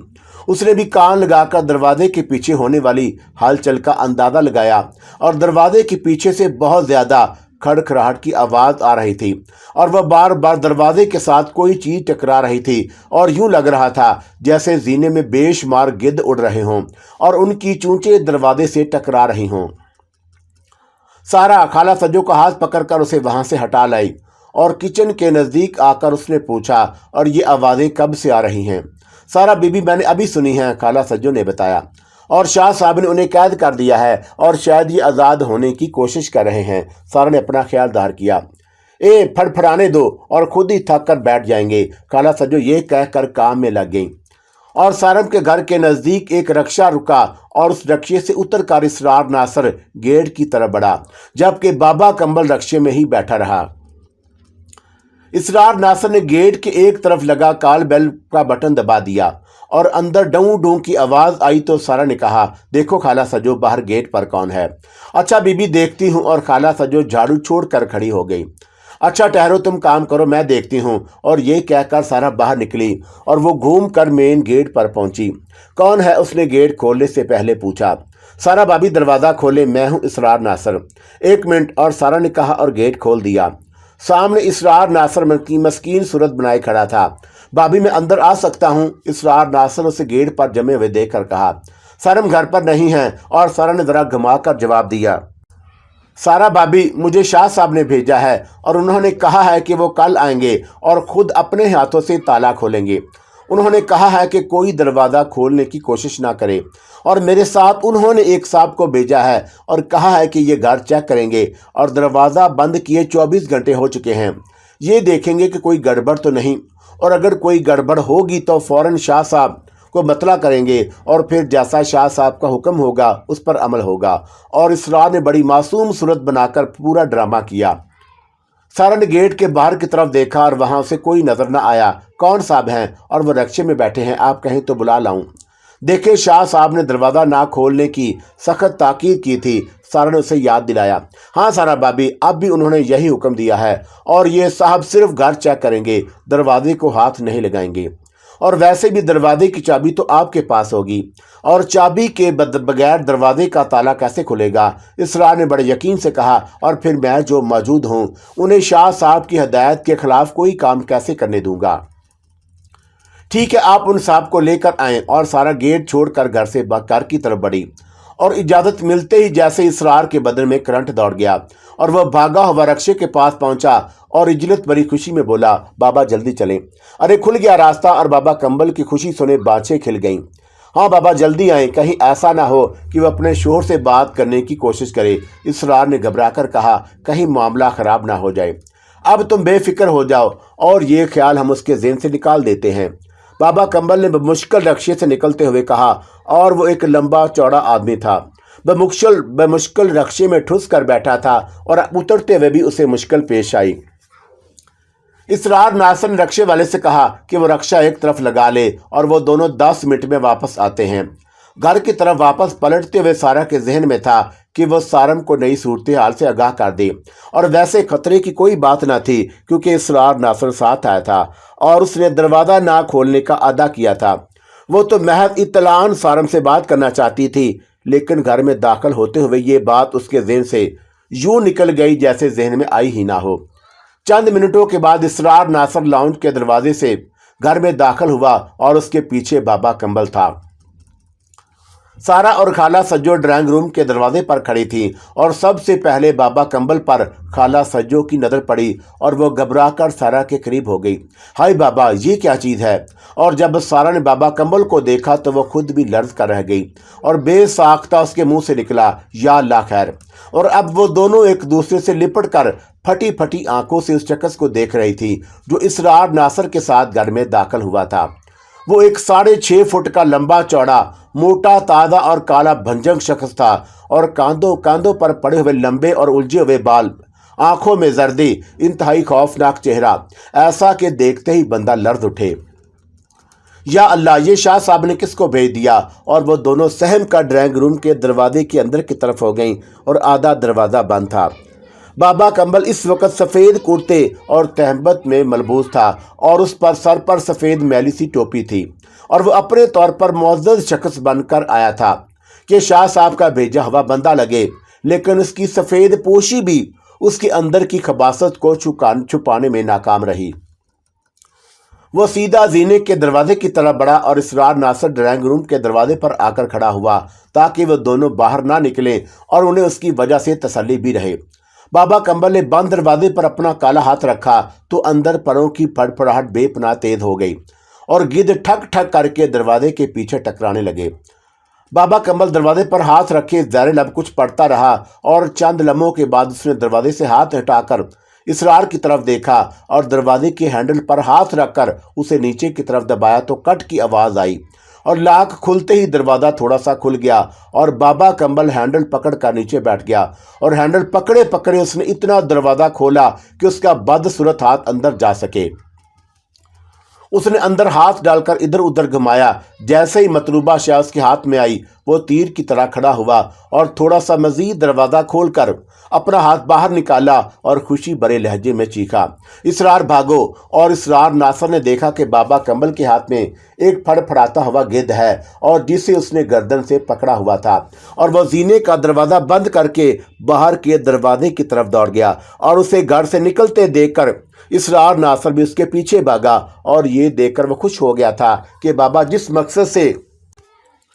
उसने भी कान लगाकर दरवाजे के पीछे होने वाली हलचल का अंदाज़ा लगाया, और दरवाजे के पीछे से बहुत ज़्यादा खड़खड़ाहट की आवाज़ आ रही थी, और वह बार बार दरवाजे के साथ कोई चीज़ टकरा रही थी, और यूं लग रहा था जैसे जीने में बेशुमार गिद्ध उड़ रहे हों और उनकी चूंचें दरवाजे से टकरा रही हों। सारा खाला सज्जो का हाथ पकड़कर उसे वहां से हटा लाई, और किचन के नज़दीक आकर उसने पूछा, और ये आवाज़ें कब से आ रही हैं? सारा बीबी, मैंने अभी सुनी है, खाला सज्जो ने बताया। और शाह साहब ने उन्हें कैद कर दिया है, और शायद ये आज़ाद होने की कोशिश कर रहे हैं। सारा ने अपना ख्याल जाहिर किया। फड़फड़ाने दो और खुद ही थक कर बैठ जाएंगे, खाला सज्जो ये कहकर काम में लग गई। और सारम के घर के नज़दीक एक रक्षा रुका, और उस रक्षे से उतर कर इसरार नासर गेट की तरफ बढ़ा, जबकि बाबा कम्बल रक्षे में ही बैठा रहा। इसरार नासर ने गेट के एक तरफ लगा कॉल बेल का बटन दबा दिया, और अंदर डूं डूं की आवाज़ आई तो सारा ने कहा, देखो खाला सज्जो, बाहर गेट पर कौन है? अच्छा बीबी, देखती हूँ। और खाला सज्जो झाड़ू छोड़कर खड़ी हो गई। अच्छा ठहरो, तुम काम करो, मैं देखती हूँ। और ये कहकर सारा बाहर निकली, और वो घूम कर मेन गेट पर पहुंची। कौन है? उसने गेट खोलने से पहले पूछा। सारा भाभी दरवाज़ा खोले, मैं हूँ इसरार नासर। एक मिनट। और सारा ने कहा और गेट खोल दिया। सामने इसरार नासर की मस्कीन सूरत बनाए खड़ा था। भाभी, मैं अंदर आ सकता हूँ? इसरार नासर उसे गेट पर जमे हुए देखकर कहा। सारम घर पर नहीं है। और सारा ने ज़रा घुमाकर जवाब दिया, सारा भाभी, मुझे शाह साहब ने भेजा है, और उन्होंने कहा है कि वो कल आएंगे और ख़ुद अपने हाथों से ताला खोलेंगे। उन्होंने कहा है कि कोई दरवाज़ा खोलने की कोशिश ना करे, और मेरे साथ उन्होंने एक साहब को भेजा है और कहा है कि ये घर चेक करेंगे, और दरवाज़ा बंद किए 24 घंटे हो चुके हैं। ये देखेंगे कि कोई गड़बड़ तो नहीं, और अगर कोई गड़बड़ होगी तो फ़ौरन शाह साहब को मतला करेंगे, और फिर जैसा शाह साहब का हुक्म होगा उस पर अमल होगा। और इसरार ने बड़ी मासूम सूरत बनाकर पूरा ड्रामा किया। सारा ने गेट के बाहर की तरफ देखा, और वहां से कोई नजर न आया। कौन साहब हैं? और वो रक्शे में बैठे हैं, आप कहें तो बुला लाऊं? देखे, शाह साहब ने दरवाज़ा ना खोलने की सख्त ताकीद की थी। सारा ने उसे याद दिलाया। हाँ सारा भाभी, अब भी उन्होंने यही हुक्म दिया है, और ये साहब सिर्फ घर चेक करेंगे, दरवाजे को हाथ नहीं लगाएंगे। और वैसे भी दरवाजे की चाबी तो आपके पास होगी, और चाबी के बगैर दरवाजे का ताला कैसे खुलेगा? इसरार ने बड़े यकीन से कहा। और फिर मैं जो मौजूद हूँ, उन्हें शाह साहब की हदायत के खिलाफ कोई काम कैसे करने दूंगा? ठीक है, आप उन साहब को लेकर आए। और सारा गेट छोड़कर घर से घर की तरफ बढ़ी और इजाजत मिलते ही जैसे इसरार के बदन में करंट दौड़ गया और वह भागा हुआ रक्षे के पास पहुंचा और इजलत भरी खुशी में बोला, बाबा जल्दी चलें। अरे खुल गया रास्ता और बाबा कंबल की खुशी सुने बाँछें खिल गईं। हाँ बाबा जल्दी आए, कहीं ऐसा ना हो कि वह अपने शोहर से बात करने की कोशिश करे। इसरार ने घबराकर कहा, कहीं मामला खराब ना हो जाए। अब तुम बेफिक्र हो जाओ और ये ख्याल हम उसके ज़हन से निकाल देते हैं। बाबा कंबल ने मुश्किल रक्षे से निकलते हुए कहा, और वो एक लंबा चौड़ा आदमी था। मुश्किल रक्षे में ठुस कर बैठा था और उतरते हुए भी उसे मुश्किल पेश आई। इसरार नासर ने रक्षे वाले से कहा कि वो रक्षा एक तरफ लगा ले और वो दोनों 10 मिनट में वापस आते हैं। घर की तरफ वापस पलटते हुए सारा के जहन में था कि वो सारम को नई सूरत हाल से आगाह कर दे, और वैसे खतरे की कोई बात ना थी क्योंकि इसरार नासर साथ आया था और उसने दरवाज़ा ना खोलने का अदा किया था। वो तो महज इत्तलान सारम से बात करना चाहती थी, लेकिन घर में दाखिल होते हुए ये बात उसके जहन से यूं निकल गई जैसे जहन में आई ही ना हो। चंद मिनटों के बाद इसरार नासर लाउंज के दरवाजे से घर में दाखिल हुआ और उसके पीछे बाबा कंबल था। सारा और खाला सज्जो ड्राइंग रूम के दरवाजे पर खड़ी थी और सबसे पहले बाबा कंबल पर खाला सज्जो की नज़र पड़ी और वो घबराकर सारा के करीब हो गई। हाय बाबा, ये क्या चीज़ है? और जब सारा ने बाबा कंबल को देखा तो वो खुद भी लर्ज कर रह गई और बेसाख्ता उसके मुंह से निकला, या अल्लाह खैर। और अब वो दोनों एक दूसरे से लिपट कर फटी फटी आंखों से उस शख्स को देख रही थी जो इसरार नासर के साथ घर में दाखिल हुआ था। वो एक 6.5 फुट का लंबा चौड़ा मोटा ताज़ा और काला भंजक शख्स था और कांधों पर पड़े हुए लंबे और उलझे हुए बाल, आंखों में जर्दी, इंतहाई खौफनाक चेहरा, ऐसा कि देखते ही बंदा लर्ज उठे। या अल्लाह, ये शाह साहब ने किसको भेज दिया? और वो दोनों सहम का ड्राइंग रूम के दरवाजे के अंदर की तरफ हो गईं और आधा दरवाज़ा बंद था। बाबा कंबल इस वक्त सफ़ेद कुर्ते और तहमत में मलबूस था और उस पर सर पर सफ़ेद मैली सी टोपी थी और वो अपने तौर पर मुअज़्ज़ज़ शख्स बनकर आया था कि शाह साहब का भेजा हुआ बंदा लगे, लेकिन उसकी सफ़ेद पोशी भी उसके अंदर की खबासत को छुपाने में नाकाम रही। वो सीधा जीने के दरवाजे की तरफ बढ़ा और इसरार नासर ड्राइंग रूम के दरवाजे पर आकर खड़ा हुआ ताकि वो दोनों बाहर ना निकलें और उन्हें उसकी वजह से तसल्ली भी रहे। बाबा कंबल ने बंद दरवाजे पर अपना काला हाथ रखा तो अंदर परों की फड़फड़ाहट बेपनाह तेज हो गई और गिद्ध ठक ठक करके दरवाजे के पीछे टकराने लगे। बाबा कंबल दरवाजे पर हाथ रखे ज़ाहिर लब कुछ पढ़ता रहा और चंद लम्हों के बाद उसने दरवाजे से हाथ हटाकर इसरार की तरफ देखा और दरवाजे के हैंडल पर हाथ रखकर उसे नीचे की तरफ दबाया तो कट की आवाज़ आई और लाख खुलते ही दरवाज़ा थोड़ा सा खुल गया और बाबा कंबल हैंडल पकड़ कर नीचे बैठ गया और हैंडल पकड़े पकड़े उसने इतना दरवाज़ा खोला कि उसका बदसूरत हाथ अंदर जा सके। उसने अंदर हाथ डालकर इधर उधर घुमाया। जैसे ही मतलूबा शाह उसके हाथ में आई वो तीर की तरह खड़ा हुआ और थोड़ा सा मजीद दरवाज़ा खोलकर अपना हाथ बाहर निकाला और खुशी भरे लहजे में चीखा, इसरार भागो। और इसरार नासर ने देखा कि बाबा कंबल के हाथ में एक फड़फड़ाता हुआ गिद्ध है और जिसे उसने गर्दन से पकड़ा हुआ था और वह जीने का दरवाज़ा बंद करके बाहर के दरवाजे की तरफ दौड़ गया और उसे घर से निकलते देखकर इसरार नासर भी उसके पीछे भागा और ये देखकर वह खुश हो गया था कि बाबा जिस मकसद से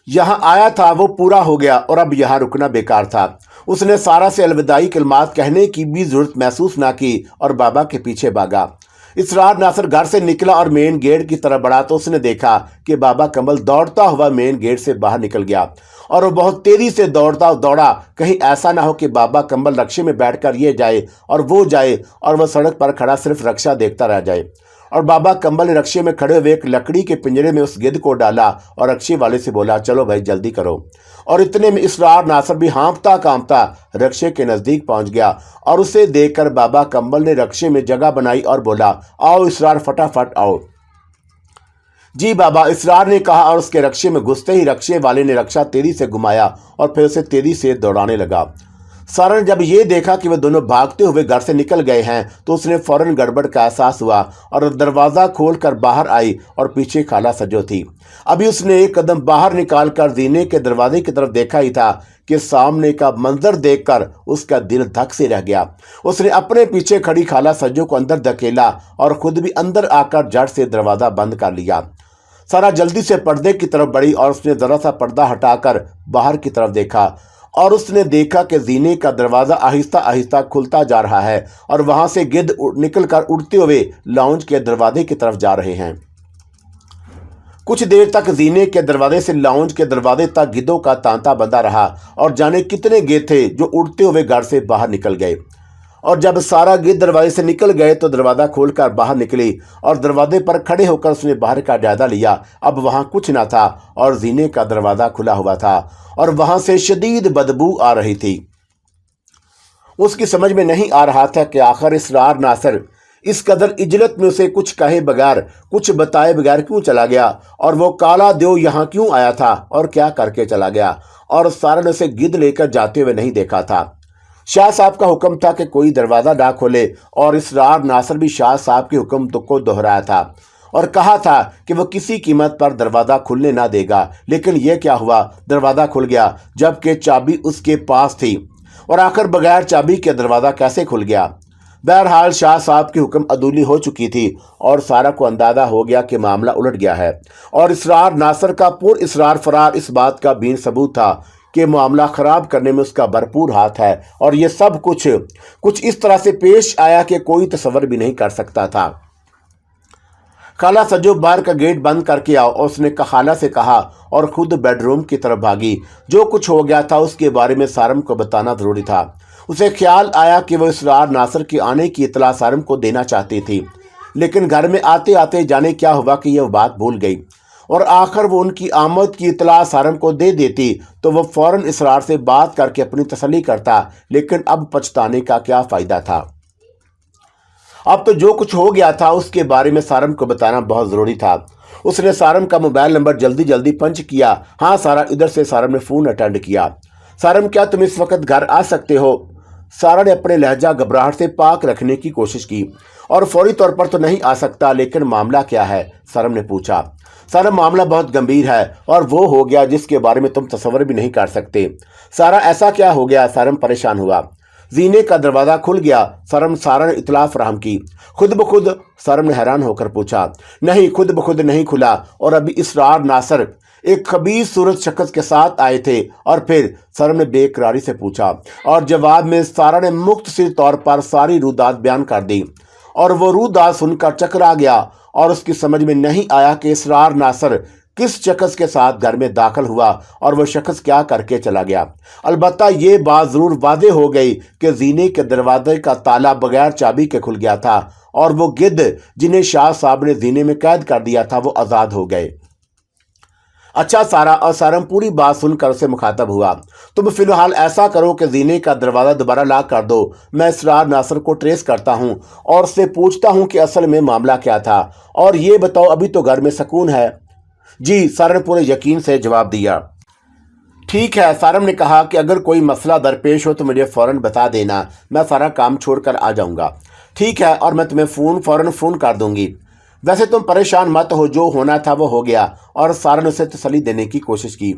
यहाँ आया था वो पूरा हो गया और अब यहाँ रुकना बेकार था। उसने सारा से अलविदाई कलमात कहने की भी जरूरत महसूस ना की और बाबा के पीछे भागा। इसरार नासर घर से निकला और मेन गेट की तरफ बढ़ा तो उसने देखा कि बाबा कंबल दौड़ता हुआ मेन गेट से बाहर निकल गया और वो बहुत तेजी से दौड़ा कहीं ऐसा ना हो कि बाबा कंबल रक्षे में बैठकर ये जाए और वो जाए और वह सड़क पर खड़ा सिर्फ रक्षा देखता रह जाए। और बाबा कंबल ने रक्षे में खड़े हुए एक लकड़ी के पिंजरे में उस गिद्ध को डाला और रक्षे वाले से बोला, चलो भाई जल्दी करो। और इतने में इसरार नासर भी हाँफता कांपता रक्षे के नज़दीक पहुंच गया और उसे देखकर बाबा कंबल ने रक्षे में जगह बनाई और बोला, आओ इसरार फटाफट आओ। जी बाबा, इसरार ने कहा और उसके रक्षे में घुसते ही रक्षे वाले ने रक्षा तेजी से घुमाया और फिर उसे तेजी से दौड़ाने लगा। सारा ने जब ये देखा कि वे दोनों भागते हुए घर से निकल गए हैं तो उसने फौरन गड़बड़ का एहसास हुआ और दरवाज़ा खोलकर बाहर आई और पीछे खाला सजो थी। अभी उसने एक कदम बाहर निकालकर जीने के दरवाजे की तरफ देखा ही था कि सामने का मंजर देखकर उसका दिल धक से रह गया। उसने अपने पीछे खड़ी खाला सज्जो को अंदर धकेला और खुद भी अंदर आकर जड़ से दरवाज़ा बंद कर लिया। सारा जल्दी से पर्दे की तरफ बढ़ी और उसने जरा सा पर्दा हटाकर बाहर की तरफ देखा और उसने देखा कि जीने का दरवाजा आहिस्ता आहिस्ता खुलता जा रहा है और वहां से गिद्ध निकलकर उड़ते हुए लाउंज के दरवाजे की तरफ जा रहे हैं। कुछ देर तक जीने के दरवाजे से लाउंज के दरवाजे तक गिद्धों का तांता बंधा रहा और जाने कितने गिद्ध थे जो उड़ते हुए घर से बाहर निकल गए। और जब सारा गिद्ध दरवाजे से निकल गए तो दरवाजा खोलकर बाहर निकली और दरवाजे पर खड़े होकर उसने बाहर का जायजा लिया। अब वहां कुछ न था और जीने का दरवाजा खुला हुआ था और वहां से शदीद बदबू आ रही थी। उसकी समझ में नहीं आ रहा था कि आखिर इसरार नासिर इस कदर इजलत में उसे कुछ कहे बगैर, कुछ बताए बगैर क्यों चला गया और वो काला देव यहाँ क्यों आया था और क्या करके चला गया और सारा ने उसे गिद्ध लेकर जाते हुए नहीं देखा था। शाह साहब का हुक्म था कि कोई दरवाज़ा ना खोले और इसरार नासिर भी शाह साहब के हुक्म को दोहराया था और कहा था कि वो किसी कीमत पर दरवाज़ा खुलने ना देगा। लेकिन यह क्या हुआ, दरवाज़ा खुल गया जबकि चाबी उसके पास थी और आखिर बगैर चाबी के दरवाज़ा कैसे खुल गया। बहरहाल शाह साहब की हुक्म अदूली हो चुकी थी और सारा को अंदाजा हो गया कि मामला उलट गया है और इसरार नासिर का पुर इसरार फरार इस बात का बीन सबूत था कि मामला खराब करने में उसका भरपूर हाथ है और ये सब कुछ इस तरह से पेश आया कि कोई तसव्वुर भी नहीं कर सकता था। खाला सज्जो बाहर का गेट बंद करके आओ और उसने खाला से कहा और खुद बेडरूम की तरफ भागी। जो कुछ हो गया था उसके बारे में सारम को बताना जरूरी था। उसे ख्याल आया कि वो इसरार नासिर के आने की इतला सारम को देना चाहती थी, लेकिन घर में आते आते जाने क्या हुआ कि यह बात भूल गई और आखिर वो उनकी आमद की इतला सारम को दे देती तो वो फौरन इसरार से बात करके अपनी तसल्ली करता। लेकिन अब पछताने का क्या फ़ायदा था। अब तो जो कुछ हो गया था उसके बारे में सारम को बताना बहुत ज़रूरी था। उसने सारम का मोबाइल नंबर जल्दी जल्दी पंच किया। हाँ सारा, इधर से सारम ने फ़ोन अटेंड किया। सारम, क्या तुम इस वक्त घर आ सकते हो? सारा ने अपने लहजा घबराहट से पाक रखने की कोशिश की। और फौरी तौर पर तो नहीं आ सकता, लेकिन मामला क्या है? सारम ने पूछा। सारा, मामला बहुत गंभीर है और वो हो गया जिसके बारे में तुम तसव्वुर भी नहीं कर सकते। सारा, ऐसा क्या हो गया? सारम परेशान हुआ। जीने का दरवाज़ा खुल गया। सारा ने इतला फराहम की। खुद ब खुद? सारम ने हैरान होकर पूछा। नहीं, खुद ब खुद नहीं खुला और अभी इसरार नासिर एक खबीस सूरत शख्स के साथ आए थे। और फिर? सारम ने बेकरारी से पूछा और जवाब में सारा ने मुख्तसर तौर पर सारी रूदात बयान कर दी और वो रूदात सुनकर चकरा गया और उसकी समझ में नहीं आया कि इसरार नासिर किस शख्स के साथ घर में दाखिल हुआ और वह शख्स क्या करके चला गया। अलबत्ता ये बात ज़रूर वादे हो गई कि जीने के दरवाजे का ताला बगैर चाबी के खुल गया था और वो गिद्ध जिन्हें शाह साहब ने जीने में कैद कर दिया था वो आज़ाद हो गए। अच्छा सारा, और सारम पूरी बात सुनकर उसे मुखातब हुआ। तुम फिलहाल ऐसा करो कि जीने का दरवाज़ा दोबारा लॉक कर दो। मैं इसरार नासिर को ट्रेस करता हूँ और उससे पूछता हूँ कि असल में मामला क्या था। और ये बताओ, अभी तो घर में सुकून है? जी, सारा ने पूरे यकीन से जवाब दिया। ठीक है, सारम ने कहा कि अगर कोई मसला दरपेश हो तो मुझे फ़ौरन बता देना, मैं सारा काम छोड़कर आ जाऊँगा। ठीक है, और मैं तुम्हें फ़ौरन फ़ोन कर दूँगी। वैसे तुम परेशान मत हो, जो होना था वो हो गया। और सारा ने उसे तसल्ली देने की कोशिश की।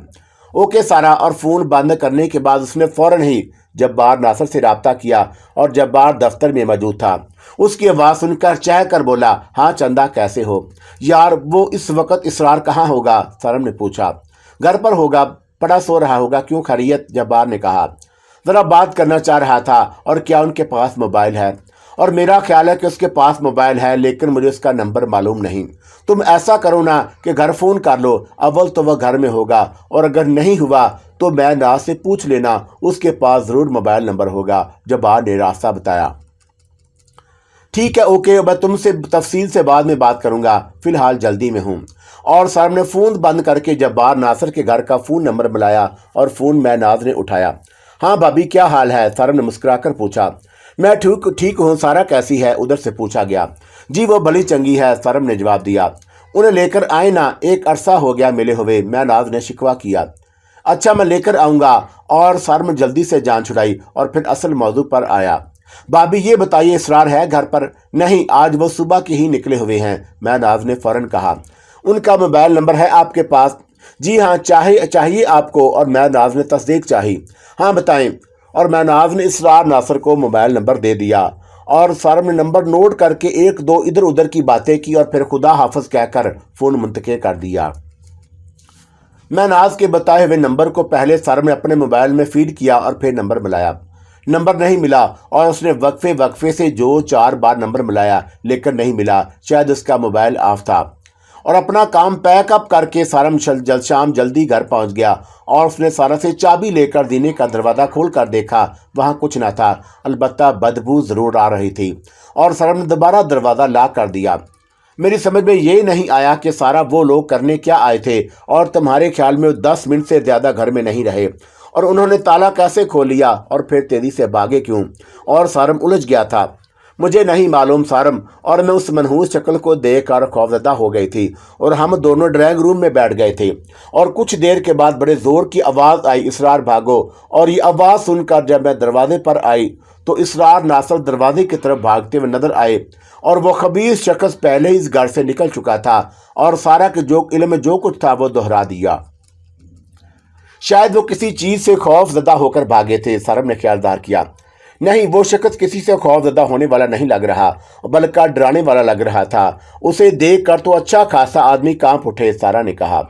ओके सारा। और फ़ोन बंद करने के बाद उसने फ़ौरन ही जब्बार नासिर से रब्ता किया और जब्बार दफ्तर में मौजूद था। उसकी आवाज़ सुनकर चह कर बोला, हाँ चंदा, कैसे हो? यार, वो इस वक्त इसरार कहाँ होगा? सारम ने पूछा। घर पर होगा, पड़ा सो रहा होगा। क्यों, खैरियत? जब्बार ने कहा। ज़रा बात करना चाह रहा था। और क्या उनके पास मोबाइल है? और मेरा ख्याल है कि उसके पास मोबाइल है, लेकिन मुझे उसका नंबर मालूम नहीं। तुम ऐसा करो ना कि घर फ़ोन कर लो। अव्वल तो वह घर में होगा और अगर नहीं हुआ तो मैं नाज से पूछ लेना, उसके पास ज़रूर मोबाइल नंबर होगा। जब्बार ने रास्ता बताया। ठीक है, ओके, मैं तुमसे तफसील से बाद में बात करूंगा, फ़िलहाल जल्दी में हूँ। और साहब ने फ़ोन बंद करके जब्बार नासिर के घर का फ़ोन नंबर मिलाया और फ़ोन नाज ने उठाया। हाँ भाभी, क्या हाल है? साहब ने मुस्कुराकर पूछा। मैं ठीक हूँ। सारा कैसी है? उधर से पूछा गया। जी, वो भली चंगी है, सारम ने जवाब दिया। उन्हें लेकर आए ना, एक अरसा हो गया मिले हुए, नाज ने शिकवा किया। अच्छा, मैं लेकर आऊँगा। और सारम जल्दी से जान छुड़ाई और फिर असल मौजू पर आया। भाभी ये बताइए, इसरार है घर पर? नहीं, आज वो सुबह के ही निकले हुए हैं, नाज ने फ़ौरन कहा। उनका मोबाइल नंबर है आपके पास? जी हाँ, चाहिए आपको? और नाज ने तस्दीक चाही। हाँ बताएं। और नाज ने इसरार नासिर को मोबाइल नंबर दे दिया اور سارم نے نمبر نوٹ کر کے ایک دو ادھر ادھر کی باتیں کی اور پھر خدا حافظ کہہ کر فون منتقل کر دیا۔ میں ناز کے بتائے ہوئے نمبر کو پہلے سارم نے اپنے موبائل میں فیڈ کیا اور پھر نمبر ملایا۔ نمبر نہیں ملا اور اس نے وقفے سے جو 4 بار نمبر ملایا لیکن نہیں ملا، شاید اس کا موبائل آف تھا۔ اور اپنا کام پیک اپ کر کے سارم شام جلدی گھر پہنچ گیا اور اس نے سارا سے چابی لے کر دینے کا دروازہ کھول کر دیکھا، وہاں کچھ نہ تھا، البتہ بدبو ضرور آ رہی تھی، اور سارم نے دوبارہ دروازہ لاک کر دیا۔ میری سمجھ میں یہ نہیں آیا کہ سارا وہ لوگ کرنے کیا آئے تھے اور تمہارے خیال میں 10 منٹ سے زیادہ گھر میں نہیں رہے، اور انہوں نے تالا کیسے کھول لیا اور پھر تیزی سے بھاگے کیوں؟ اور سارم الجھ گیا تھا۔ مجھے نہیں معلوم سارم، اور میں اس منحوس شکل کو دیکھ کر خوفزدہ ہو گئی تھی، اور ہم دونوں ڈرائنگ روم میں بیٹھ گئے تھے، اور کچھ دیر کے بعد بڑے زور کی آواز آئی، اسرار بھاگو، اور یہ آواز سن کر جب میں دروازے پر آئی تو اسرار ناصر دروازے کی طرف بھاگتے ہوئے نظر آئے، اور وہ خبیث شخص پہلے ہی اس گھر سے نکل چکا تھا اور سارا کے علم میں جو کچھ تھا وہ دہرا دیا۔ شاید وہ کسی چیز سے خوف زدہ ہو کر بھاگے تھے، سارم نے خیال ظاہر کیا۔ نہیں، وہ شخص کسی سے خوف زدہ ہونے والا نہیں لگ رہا، بلکہ ڈرانے والا لگ رہا تھا۔ اسے دیکھ کر تو اچھا خاصا آدمی کانپ اٹھے، سارا نے کہا۔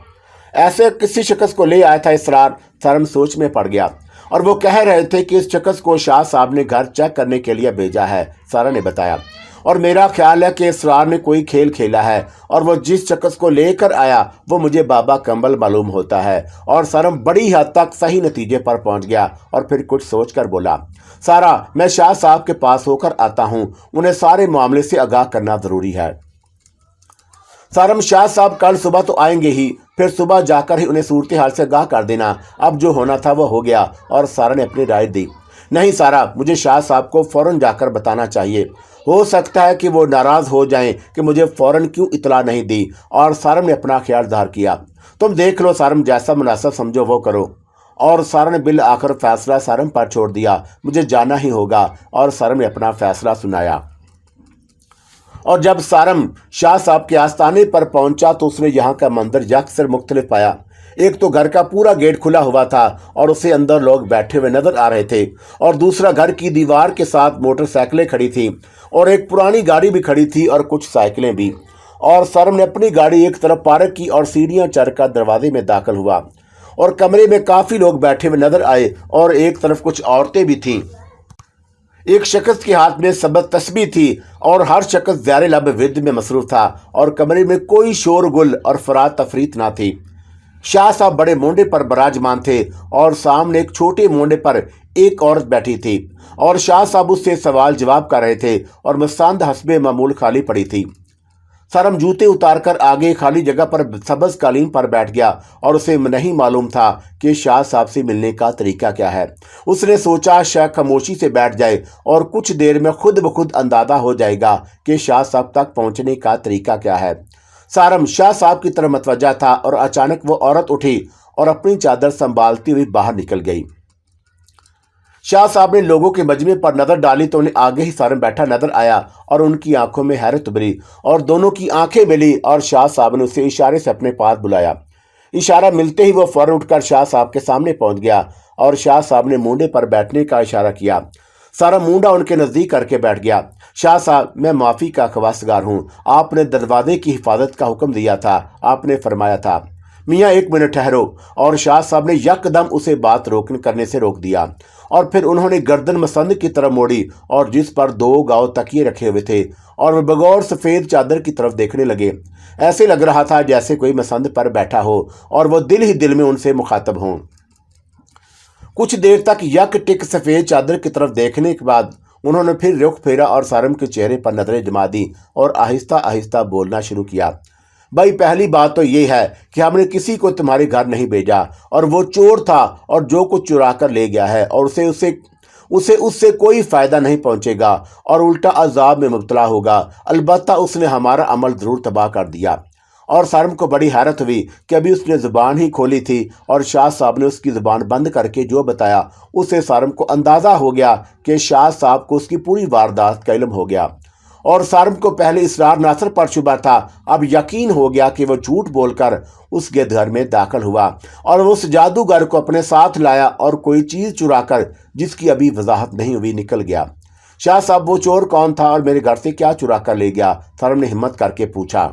ایسے کسی شخص کو لے آیا تھا اسرار؟ سارم سوچ میں پڑ گیا۔ اور وہ کہہ رہے تھے کہ اس شخص کو شاہ صاحب نے گھر چیک کرنے کے لیے بھیجا ہے، سارا نے بتایا۔ اور میرا خیال ہے کہ اسرار نے کوئی کھیل کھیلا ہے، اور وہ جس شخص کو لے کر آیا وہ مجھے بابا کمبل معلوم ہوتا ہے۔ اور سارم بڑی حد تک صحیح نتیجے پر پہنچ گیا اور پھر کچھ سوچ کر بولا، سارا، میں شاہ صاحب کے پاس ہو کر آتا ہوں، انہیں سارے معاملے سے آگاہ کرنا ضروری ہے۔ سارم، شاہ صاحب کل صبح تو آئیں گے ہی، پھر صبح جا کر ہی انہیں صورتحال سے آگاہ کر دینا، اب جو ہونا تھا وہ ہو گیا۔ اور سارا نے اپنی رائے دی۔ نہیں سارا، مجھے شاہ صاحب کو فوراً جا کر بتانا چاہیے، ہو سکتا ہے کہ وہ ناراض ہو جائیں کہ مجھے فوراً کیوں اطلاع نہیں دی۔ اور سارم نے اپنا خیال ظاہر کیا۔ تم دیکھ لو سارم، جیسا مناسب سمجھو وہ کرو۔ اور سارا نے بالآخر فیصلہ سارم پر چھوڑ دیا، مجھے جانا ہی ہوگا، اور سارم نے اپنا فیصلہ سنایا۔ اور جب سارم شاہ صاحب کے آستانے پر پہنچا تو اس نے یہاں کا منظر یکسر مختلف پایا۔ ایک تو گھر کا پورا گیٹ کھلا ہوا تھا اور اسے اندر لوگ بیٹھے ہوئے نظر آ رہے تھے، اور دوسرا گھر کی دیوار کے ساتھ موٹر سائیکلیں کھڑی تھیں، اور ایک پرانی گاڑی بھی کھڑی تھی اور کچھ سائیکلیں بھی۔ اور سارم نے اپنی گاڑی ایک طرف پارک کی اور سیڑھیاں چڑھ کر دروازے میں داخل ہوا، اور کمرے میں کافی لوگ بیٹھے ہوئے نظر آئے، اور ایک طرف کچھ عورتیں بھی تھیں۔ ایک شخص کے ہاتھ میں سبز تسبیح تھی اور ہر شخص زیر لب ورد میں مصروف تھا، اور کمرے میں کوئی شور گل اور فرات تفریط نہ تھی۔ شاہ صاحب بڑے مونڈے پر براجمان تھے اور سامنے ایک چھوٹے مونڈے پر ایک عورت بیٹھی تھی، اور شاہ صاحب اس سے سوال جواب کر رہے تھے، اور مساند حسب معمول خالی پڑی تھی۔ سارم جوتے اتار کر آگے خالی جگہ پر سبز قالین پر بیٹھ گیا، اور اسے نہیں معلوم تھا کہ شاہ صاحب سے ملنے کا طریقہ کیا ہے۔ اس نے سوچا شاہ خاموشی سے بیٹھ جائے اور کچھ دیر میں خود بخود اندازہ ہو جائے گا کہ شاہ صاحب تک پہنچنے کا طریقہ کیا ہے۔ سارم شاہ صاحب کی طرف متوجہ تھا، اور اچانک وہ عورت اٹھی اور اپنی چادر سنبھالتی ہوئی باہر نکل گئی۔ شاہ صاحب نے لوگوں کے مجمع پر نظر ڈالی تو انہیں آگے ہی سارم بیٹھا نظر آیا، اور ان کی آنکھوں میں حیرت ابھری، اور دونوں کی آنکھیں ملی، اور شاہ صاحب نے اسے اشارے سے اپنے پاس بلایا۔ اشارہ ملتے ہی وہ فوراً اٹھ کر شاہ صاحب کے سامنے پہنچ گیا، اور شاہ صاحب نے مونڈے پر بیٹھنے کا اشارہ کیا۔ سارم مونڈا ان کے نزدیک کر کے بیٹھ گیا۔ شاہ صاحب، میں معافی کا خواستگار ہوں، آپ نے دروازے کی حفاظت کا حکم دیا تھا، آپ نے فرمایا تھا میاں 1 منٹ ٹھہرو، اور شاہ صاحب نے یکدم اسے بات کرنے سے روک دیا، اور پھر انہوں نے گردن مسند کی طرف موڑی، اور جس پر 2 گاؤ تکیے رکھے ہوئے تھے، اور وہ بغور سفید چادر کی طرف دیکھنے لگے۔ ایسے لگ رہا تھا جیسے کوئی مسند پر بیٹھا ہو اور وہ دل ہی دل میں ان سے مخاطب ہوں۔ کچھ دیر تک یک ٹک سفید چادر کی طرف دیکھنے کے بعد انہوں نے پھر رخ پھیرا اور سارم کے چہرے پر نظریں جما دی اور آہستہ آہستہ بولنا شروع کیا۔ بھائی، پہلی بات تو یہ ہے کہ ہم نے کسی کو تمہارے گھر نہیں بھیجا، اور وہ چور تھا اور جو کچھ چرا کر لے گیا ہے، اور اسے اس سے کوئی فائدہ نہیں پہنچے گا اور الٹا عذاب میں مبتلا ہوگا، البتہ اس نے ہمارا عمل ضرور تباہ کر دیا۔ اور سارم کو بڑی حیرت ہوئی کہ ابھی اس نے زبان ہی کھولی تھی اور شاہ صاحب نے اس کی زبان بند کر کے جو بتایا، اسے سارم کو اندازہ ہو گیا کہ شاہ صاحب کو اس کی پوری واردات کا علم ہو گیا۔ اور سارم کو پہلے اسرار ناصر پر شبہ تھا، اب یقین ہو گیا کہ وہ جھوٹ بول کر اس کے گھر میں داخل ہوا اور وہ اس جادوگر کو اپنے ساتھ لایا اور کوئی چیز چرا کر، جس کی ابھی وضاحت نہیں ہوئی، نکل گیا۔ शाह साहब वो चोर कौन था और मेरे घर से क्या चुरा कर ले गया? सारम ने हिम्मत करके पूछा।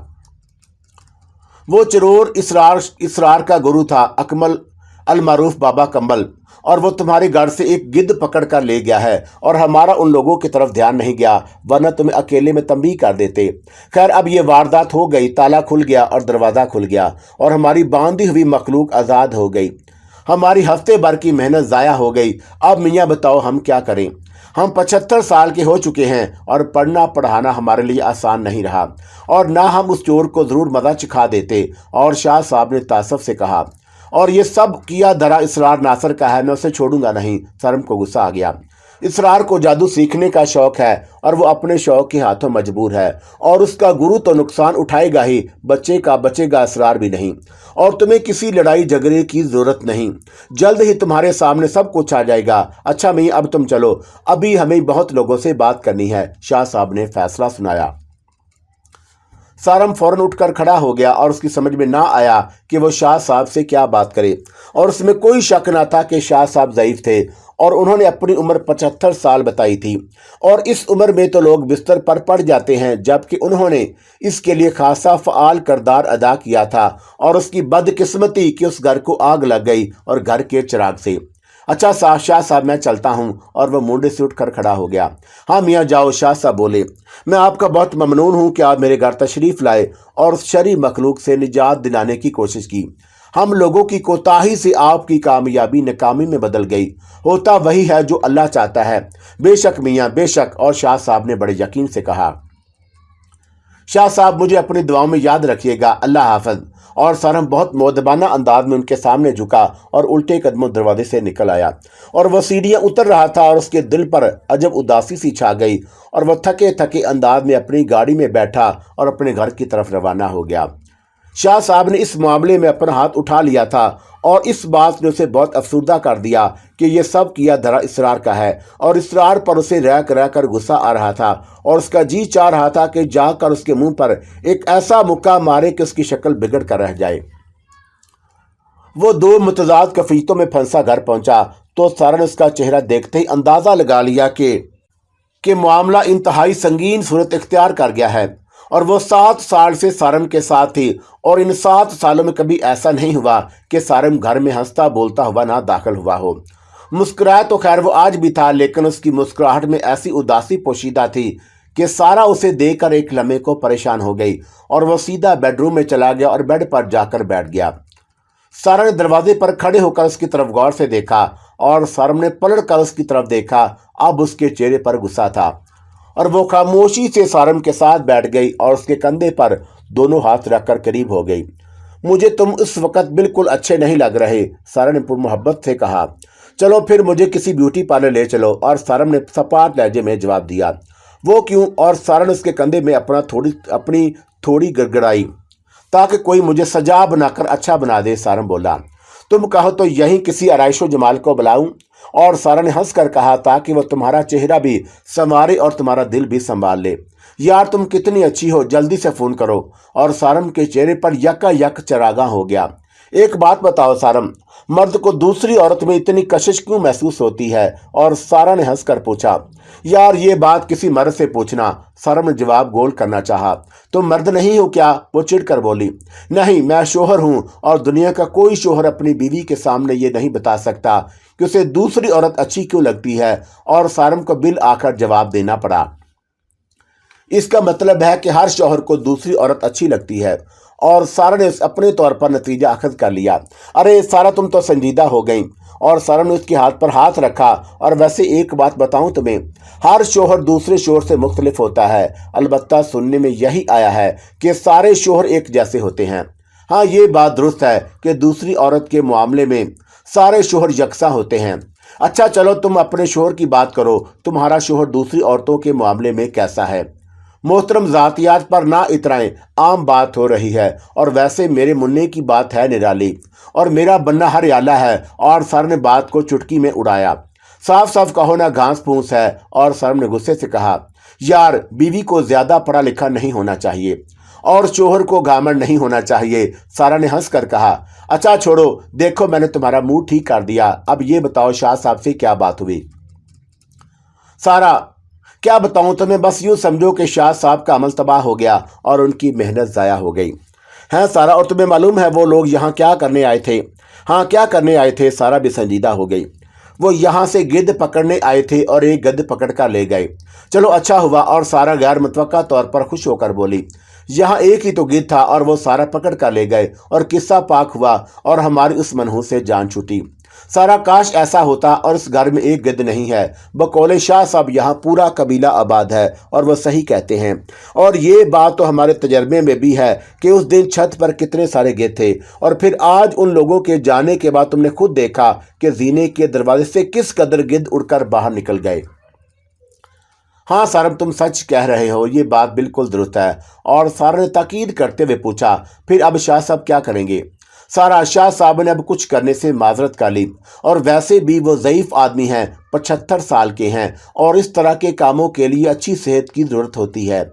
वो चोर इसरार का गुरु था, अकमल अल मारूफ बाबा कम्बल, और वो तुम्हारे घर से एक गिद्ध पकड़ कर ले गया है और हमारा उन लोगों की तरफ ध्यान नहीं गया, वरना तुम्हें अकेले में तंबीह कर देते। खैर अब ये वारदात हो गई, ताला खुल गया और दरवाज़ा खुल गया और हमारी बांधी हुई मखलूक आज़ाद हो गई। हमारी हफ्ते भर की मेहनत ज़ाया हो गई। अब मियाँ बताओ हम क्या करें? हम 75 साल के हो चुके हैं और पढ़ना पढ़ाना हमारे लिए आसान नहीं रहा, और ना हम उस चोर को ज़रूर मज़ा चिखा देते। और शाह साहब ने तासफ से कहा, और ये सब किया धरा इसरार नासर का है, मैं उसे छोड़ूंगा नहीं। सारम को गुस्सा आ गया। इसरार को जादू सीखने का शौक है और वो अपने शौक के हाथों मजबूर है, और उसका गुरु तो नुकसान उठाएगा ही, बच्चे का बचेगा इसरार भी नहीं। और तुम्हें किसी लड़ाई झगड़े की जरूरत नहीं, जल्द ही तुम्हारे सामने सब कुछ आ जाएगा। अच्छा मियां अब तुम चलो, अभी हमें बहुत लोगों से बात करनी है। शाह साहब ने फैसला सुनाया। सारम फौरन उठकर खड़ा हो गया और उसकी समझ में ना आया कि वो शाह साहब से क्या बात करे, और उसमें कोई शक ना था कि शाह साहब ज़ईफ थे और उन्होंने अपनी उम्र 75 साल बताई थी, और इस उम्र में तो लोग बिस्तर पर पड़ जाते हैं, जबकि उन्होंने इसके लिए खासा फ़आल किरदार अदा किया था। और उसकी बदकिस्मती कि उस घर को आग लग गई और घर के चिराग से। अच्छा शाह साहब मैं चलता हूँ। और वह मुंडे से उठकर खड़ा हो गया। हाँ मियाँ जाओ, शाह साहब बोले। मैं आपका बहुत ममनून हूँ कि आप मेरे घर तशरीफ़ लाए और उस शरी मखलूक से निजात दिलाने की कोशिश की। हम लोगों की कोताही से आपकी कामयाबी नाकामी में बदल गई। होता वही है जो अल्लाह चाहता है। बेशक मियाँ बेशक। और शाह साहब ने बड़े यकीन से कहा। शाह साहब मुझे अपनी दुआओं में याद रखिएगा, अल्लाह हाफ़िज़। और सारम बहुत मोदबाना अंदाज में उनके सामने झुका और उल्टे कदमों दरवाजे से निकल आया। और वह सीढ़ियाँ उतर रहा था और उसके दिल पर अजब उदासी सी छा गई, और वह थके थके अंदाज में अपनी गाड़ी में बैठा और अपने घर की तरफ रवाना हो गया। शाह साहब ने इस मामले में अपना हाथ उठा लिया था, और इस बात ने उसे बहुत अफसुर्दा कर दिया कि यह सब किया धरा इसरार का है, और इसरार पर उसे रह कर गुस्सा आ रहा था, और उसका जी चाह रहा था कि जाकर उसके मुंह पर एक ऐसा मुक्का मारे कि उसकी शक्ल बिगड़ कर रह जाए। वो दो मुतजाद कफीतों में फंसा घर पहुंचा तो सारा ने उसका चेहरा देखते ही अंदाजा लगा लिया कि मामला इंतहाई संगीन सूरत इख्तियार कर गया है। और वो 7 साल से सारम के साथ थी, और इन 7 सालों में कभी ऐसा नहीं हुआ कि सारम घर में हंसता बोलता हुआ ना दाखिल हुआ हो। मुस्कुराया तो खैर वो आज भी था, लेकिन उसकी मुस्कुराहट में ऐसी उदासी पोशीदा थी कि सारा उसे देखकर एक लम्हे को परेशान हो गई, और वो सीधा बेडरूम में चला गया और बेड पर जाकर बैठ गया। सारा ने दरवाजे पर खड़े होकर उसकी तरफ गौर से देखा, और सारम ने पलट कर उसकी तरफ देखा। अब उसके चेहरे पर गुस्सा था, और वो खामोशी से सारम के साथ बैठ गई और उसके कंधे पर दोनों हाथ रखकर करीब हो गई। मुझे तुम इस वक्त बिल्कुल अच्छे नहीं लग रहे, सारा ने पुरमोहब्बत से कहा। चलो फिर मुझे किसी ब्यूटी पार्लर ले चलो। और सारम ने सपाट लहजे में जवाब दिया। वो क्यों? और सारा ने उसके कंधे में अपनी थोड़ी गड़गड़ाई, ताकि कोई मुझे सजा बनाकर अच्छा बना दे। सारम बोला, तुम कहो तो यहीं किसी आराइशो जमाल को बुलाऊं? और सारा ने हंसकर कहा, ताकि वह तुम्हारा चेहरा भी संवारे और तुम्हारा दिल भी संभाल ले। यार तुम कितनी अच्छी हो, जल्दी से फ़ोन करो। और सारम के चेहरे पर यक चरागा हो गया। एक बात बताओ सारम, मर्द को दूसरी औरत में इतनी कशिश क्यों महसूस होती है? और सारा ने हंसकर पूछा। यार ये बात किसी मर्द से पूछना। सारम ने जवाब गोल करना चाहा। तुम मर्द नहीं हो क्या? वो चिढ़कर बोली। नहीं, मैं शोहर हूं, और दुनिया का कोई शोहर अपनी बीवी के सामने ये नहीं बता सकता कि उसे दूसरी औरत अच्छी क्यों लगती है। और सारम को बिल आकर जवाब देना पड़ा। इसका मतलब है कि हर शौहर को दूसरी औरत अच्छी लगती है। और सारा ने अपने तौर पर नतीजा अखज़ कर लिया। अरे सारा तुम तो संजीदा हो गई। और सारा ने उसके हाथ पर हाथ रखा। और वैसे एक बात बताऊं तुम्हें, हर शौहर दूसरे शौहर से मुख्तलिफ होता है। अलबत्ता सुनने में यही आया है कि सारे शौहर एक जैसे होते हैं। हाँ ये बात दुरुस्त है कि दूसरी औरत के मामले में सारे शौहर यकसा होते हैं। अच्छा चलो तुम अपने शौहर की बात करो, तुम्हारा शौहर दूसरी औरतों के मामले में कैसा है? मोहतरम ज़ातियात पर ना इतराएं, आम बात हो रही है। और वैसे मेरे मुन्ने की बात है निराली, और मेरा बनना हरियाला है। और सर ने बात को चुटकी में उड़ाया। साफ साफ कहो ना घास फूस है। और सर ने गुस्से से कहा, यार बीवी को ज़्यादा पढ़ा लिखा नहीं होना चाहिए, और शोहर को घामंड नहीं होना चाहिए। सारा ने हंस कर कहा, अच्छा छोड़ो, देखो मैंने तुम्हारा मूड ठीक कर दिया। अब ये बताओ शाह साहब से क्या बात हुई? सारा, क्या बताऊं तुम्हें, बस यूं समझो कि शाह साहब का अमल तबाह हो गया और उनकी मेहनत ज़ाया हो गई है सारा। और तुम्हें मालूम है वो लोग यहाँ क्या करने आए थे? हाँ, क्या करने आए थे? सारा भी संजीदा हो गई। वो यहाँ से गिद्ध पकड़ने आए थे और एक गिद्ध पकड़ कर ले गए। चलो अच्छा हुआ। और सारा गैर मुतवक्का तौर पर खुश होकर बोली, यहाँ एक ही तो गिद्ध था और वो सारा पकड़ कर ले गए और किस्सा पाक हुआ और हमारी उस मनहूस से जान छूटी। सारा काश ऐसा होता और उस घर में एक गिद्ध नहीं है। बकौले शाह साहब यहाँ पूरा कबीला आबाद है और वो सही कहते हैं। और ये बात तो हमारे तजर्बे में भी है कि उस दिन छत पर कितने सारे गिद्ध थे। और फिर आज उन लोगों के जाने के बाद तुमने खुद देखा कि जीने के दरवाजे से किस कदर गिद्ध उड़कर बाहर निकल गए। हाँ सारम, तुम सच कह रहे हो, ये बात बिल्कुल दुरुस्त है। और सारा ने ताकीद करते हुए पूछा, फिर अब शाह साहब क्या करेंगे? सारा, शाह साहब ने अब कुछ करने से माजरत कर ली और वैसे भी वो ज़ईफ़ आदमी हैं, 75 साल के हैं और इस तरह के कामों के लिए अच्छी सेहत की ज़रूरत होती है,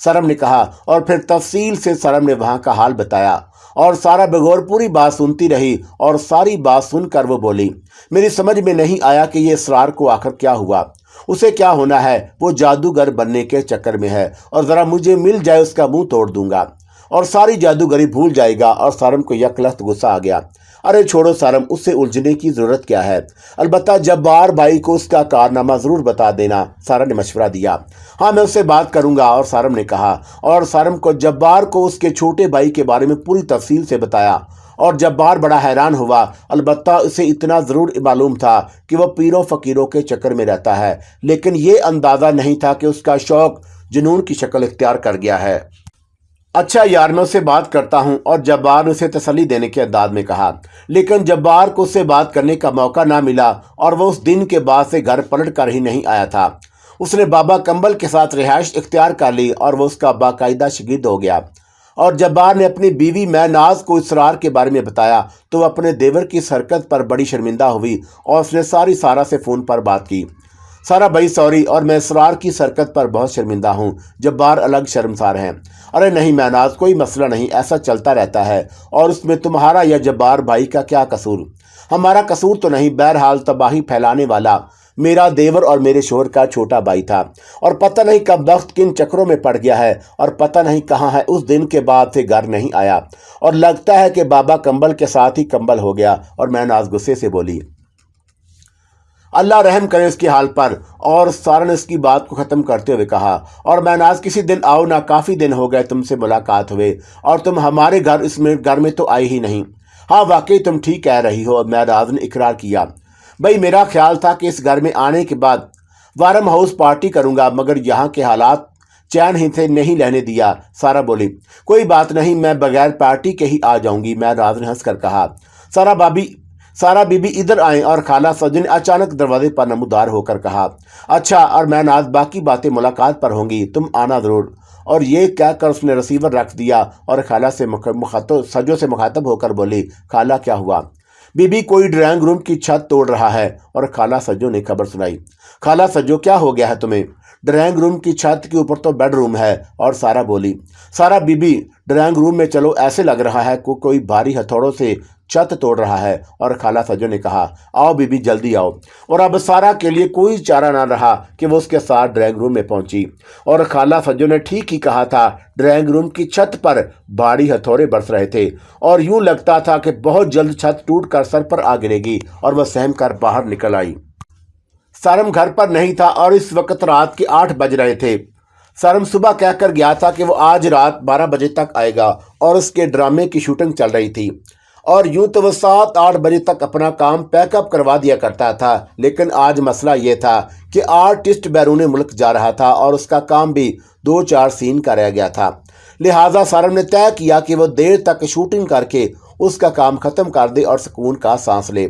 सरम ने कहा। और फिर तफसील से सरम ने वहाँ का हाल बताया और सारा बगौर पूरी बात सुनती रही। और सारी बात सुनकर वो बोली, मेरी समझ में नहीं आया कि ये इसरार को आखिर क्या हुआ। उसे क्या होना है? वो जादूगर बनने के चक्कर में है और ज़रा मुझे मिल जाए उसका मुंह तोड़ दूंगा और सारी जादूगरी भूल जाएगा। और सारम को यकलख्त गुस्सा आ गया। अरे छोड़ो सारम, उससे उलझने की ज़रूरत क्या है? अलबत्ता जब्बार भाई को उसका कारनामा ज़रूर बता देना, सारा ने मशवरा दिया। हाँ, मैं उससे बात करूंगा, और सारम ने कहा। और सारम को जब्बार को उसके छोटे भाई के बारे में पूरी तफसील से बताया और जब्बार बड़ा हैरान हुआ। अलबत्ता उसे इतना ज़रूर मालूम था कि वह पीरों फ़कीरों के चक्कर में रहता है, लेकिन ये अंदाज़ा नहीं था कि उसका शौक़ जुनून की शक्ल इख्तियार कर गया है। अच्छा यार, मैं उससे बात करता हूँ। और जब्बार ने उसे तसल्ली देने के अंदाज में कहा। लेकिन जब्बार को उससे बात करने का मौका ना मिला और वह उस दिन के बाद से घर पलट कर ही नहीं आया था। उसने बाबा कंबल के साथ रिहाइश इख्तियार कर ली और वह उसका बाकायदा शागिर्द हो गया। और जब्बार ने अपनी बीवी महनाज को इसरार के बारे में बताया तो वह अपने देवर की इस हरकत पर बड़ी शर्मिंदा हुई और उसने सारा से फ़ोन पर बात की। सारा भाई सॉरी, और मैं इसरार की हरकत पर बहुत शर्मिंदा हूँ। जब्बार अलग शर्मसार हैं। अरे नहीं महनाज, कोई मसला नहीं, ऐसा चलता रहता है और उसमें तुम्हारा या जब्बार भाई का क्या कसूर? हमारा कसूर तो नहीं, बहरहाल तबाही फैलाने वाला मेरा देवर और मेरे शोहर का छोटा भाई था और पता नहीं कब वक्त किन चक्रों में पड़ गया है और पता नहीं कहाँ है। उस दिन के बाद से घर नहीं आया और लगता है कि बाबा कंबल के साथ ही कंबल हो गया। और महनाज गुस्से से बोली, अल्लाह रहम करे इसके हाल पर। और सारा ने इसकी बात को ख़त्म करते हुए कहा, और महनाज किसी दिन आओ ना, काफ़ी दिन हो गए तुमसे मुलाकात हुए और तुम हमारे घर में तो आई ही नहीं। हाँ वाकई तुम ठीक कह रही हो, महनाज ने इकरार किया। भाई मेरा ख्याल था कि इस घर में आने के बाद वारम हाउस पार्टी करूँगा, मगर यहाँ के हालात चैन ही से नहीं रहने दिया। सारा बोली, कोई बात नहीं, मैं बगैर पार्टी के ही आ जाऊँगी, महनाज ने हंस कर कहा। सारा बीबी इधर आए और खाला सज्जन ने अचानक दरवाजे पर नमूदार होकर कहा, अच्छा, और महनाज बाकी बातें मुलाकात पर होंगी, तुम आना ज़रूर। और ये कहकर उसने रिसीवर रख दिया और खाला से सज्जों से मुखातब होकर बोली, खाला क्या हुआ? बीबी, कोई ड्राइंग रूम की छत तोड़ रहा है। और खाला सज्जो ने खबर सुनाई। खाला सज्जो, क्या हो गया है तुम्हें? ड्राइंग रूम की छत के ऊपर तो बेडरूम है। और सारा बोली, सारा बीबी, ड्राइंग रूम में चलो, ऐसे लग रहा है कोई भारी हथौड़ों से छत तोड़ रहा है। और खाला सज्जो ने कहा, आओ बीबी जल्दी आओ। और अब सारा के लिए कोई चारा ना रहा कि वो उसके साथ ड्राइंग रूम में पहुंची। और खाला सज्जो ने ठीक ही कहा था, ड्राइंग रूम की छत पर भारी हथौड़े बरस रहे थे और यूं लगता था कि बहुत जल्द छत टूट कर सर पर आ गिरेगी। और वह सहम कर बाहर निकल आई। सरम घर पर नहीं था और इस वक्त रात के 8 बज रहे थे। सरम सुबह कहकर गया था कि वो आज रात 12 बजे तक आएगा और उसके ड्रामे की शूटिंग चल रही थी। और यूं तो वह 7-8 बजे तक अपना काम पैकअप करवा दिया करता था, लेकिन आज मसला ये था कि आर्टिस्ट बैरून मुल्क जा रहा था और उसका काम भी 2-4 सीन का रह गया था। लिहाजा सरम ने तय किया कि वो देर तक शूटिंग करके उसका काम ख़त्म कर दे और सुकून का सांस ले।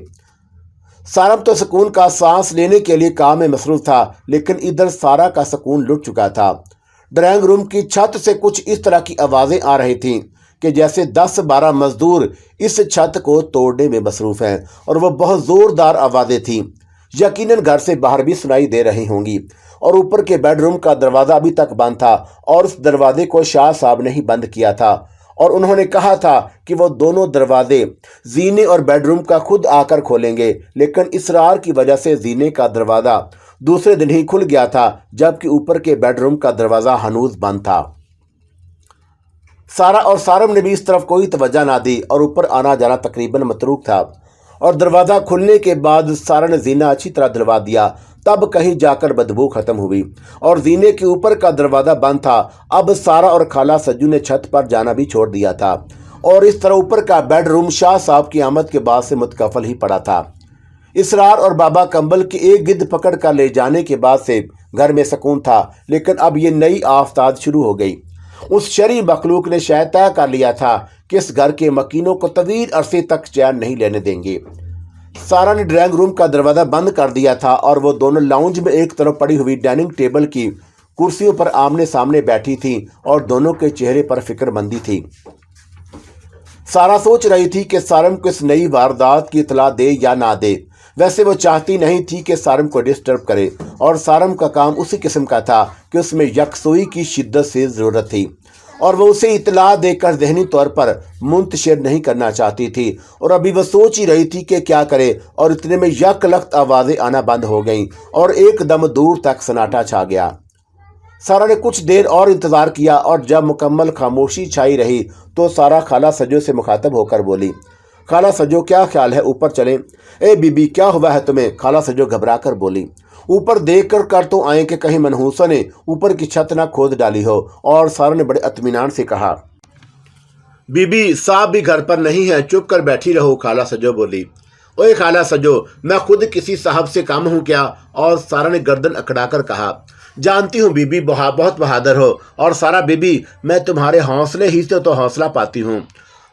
सारम तो सुकून का सांस लेने के लिए काम में मसरूफ था, लेकिन इधर सारा का सुकून लुट चुका था। ड्राइंग रूम की छत से कुछ इस तरह की आवाज़ें आ रही थीं कि जैसे 10-12 मजदूर इस छत को तोड़ने में मसरूफ़ हैं और वह बहुत ज़ोरदार आवाज़ें थीं। यकीनन घर से बाहर भी सुनाई दे रही होंगी। और ऊपर के बेडरूम का दरवाज़ा अभी तक बंद था और उस दरवाजे को शाह साहब ने ही बंद किया था। और उन्होंने कहा था कि वो दोनों दरवाजे जीने और बेडरूम का खुद आकर खोलेंगे, लेकिन इसरार की वजह से जीने का दरवाजा दूसरे दिन ही खुल गया था, जबकि ऊपर के बेडरूम का दरवाजा हनूज बंद था। सारा और सारम ने भी इस तरफ कोई तवज्जो ना दी और ऊपर आना जाना तकरीबन मतरूक था। और दरवाज़ा खुलने के बाद सारा ने जीना अच्छी तरह दिलवा दिया, तब कहीं जाकर बदबू खत्म हुई और जीने के ऊपर का दरवाज़ा बंद था। अब सारा और खाला सज्जू ने छत पर जाना भी छोड़ दिया था और इस तरह ऊपर का बेडरूम शाह साहब की आमद के बाद से मुतकफल ही पड़ा था। इसरार और बाबा कंबल की एक गिद्ध पकड़ कर ले जाने के बाद से घर में सुकून था, लेकिन अब ये नई आफताब शुरू हो गई। उस शरी मखलूक ने शायद तय कर लिया था कि इस घर के मकीनों को तवील अरसे तक चैन नहीं लेने देंगे। सारा ने ड्राइंग रूम का दरवाज़ा बंद कर दिया था और वो दोनों लाउंज में एक तरफ पड़ी हुई डाइनिंग टेबल की कुर्सियों पर आमने सामने बैठी थी और दोनों के चेहरे पर फिक्रमंदी थी। सारा सोच रही थी कि सारम को इस नई वारदात की इतला दे या ना दे। वैसे वो चाहती नहीं थी कि सारम को डिस्टर्ब करे और सारम का काम उसी किस्म का था कि उसमें यकसुई की शिद्दत से ज़रूरत थी और वो उसे इतला देकर ज़हनी तौर पर मुंतशिर नहीं करना चाहती थी। और अभी वो सोच ही रही थी कि क्या करे और इतने में यकलख्त आवाज़ें आना बंद हो गईं और एकदम दूर तक सन्नाटा छा गया। सारा ने कुछ देर और इंतज़ार किया और जब मुकम्मल खामोशी छाई रही तो सारा खाला सजो से मुखातब होकर बोली, खाला सजो क्या ख्याल है, ऊपर चलें? ए बीबी क्या हुआ है तुम्हें? खाला सजो घबरा कर बोली, ऊपर देख कर तो आए कि कहीं मनहूसा ने ऊपर की छत ना खोद डाली हो। और सारा ने बड़े इत्मीनान से कहा, बीबी साहब भी घर पर नहीं है, चुप कर बैठी रहो। खाला सजो बोली, ओए खाला सजो, मैं खुद किसी साहब से कम हूँ क्या? और सारा ने गर्दन अकड़ाकर कहा, जानती हूँ बीबी बहुत बहादुर हो। और सारा बीबी, मैं तुम्हारे हौसले ही से तो हौसला पाती हूँ,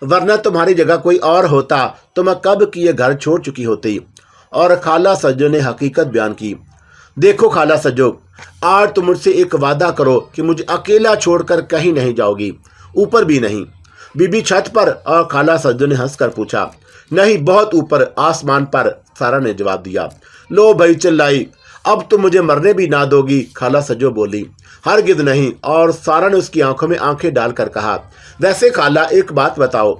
वरना तुम्हारी जगह कोई और होता तो मैं कब की ये घर छोड़ चुकी होती। और खाला सज्जो ने हकीकत बयान की, देखो खाला सज्जो, आज तुम मुझसे एक वादा करो कि मुझे अकेला छोड़कर कहीं नहीं जाओगी, ऊपर भी नहीं। बीबी छत पर? और खाला सज्जो ने हंसकर पूछा, नहीं बहुत ऊपर, आसमान पर। सारा ने जवाब दिया। लो भाई चिल्लाई, अब तुम मुझे मरने भी ना दोगी? खाला सज्जो बोली, हरगिज़ नहीं। और सारा ने उसकी आंखों में आंखें डालकर कहा, वैसे खाला एक बात बताओ,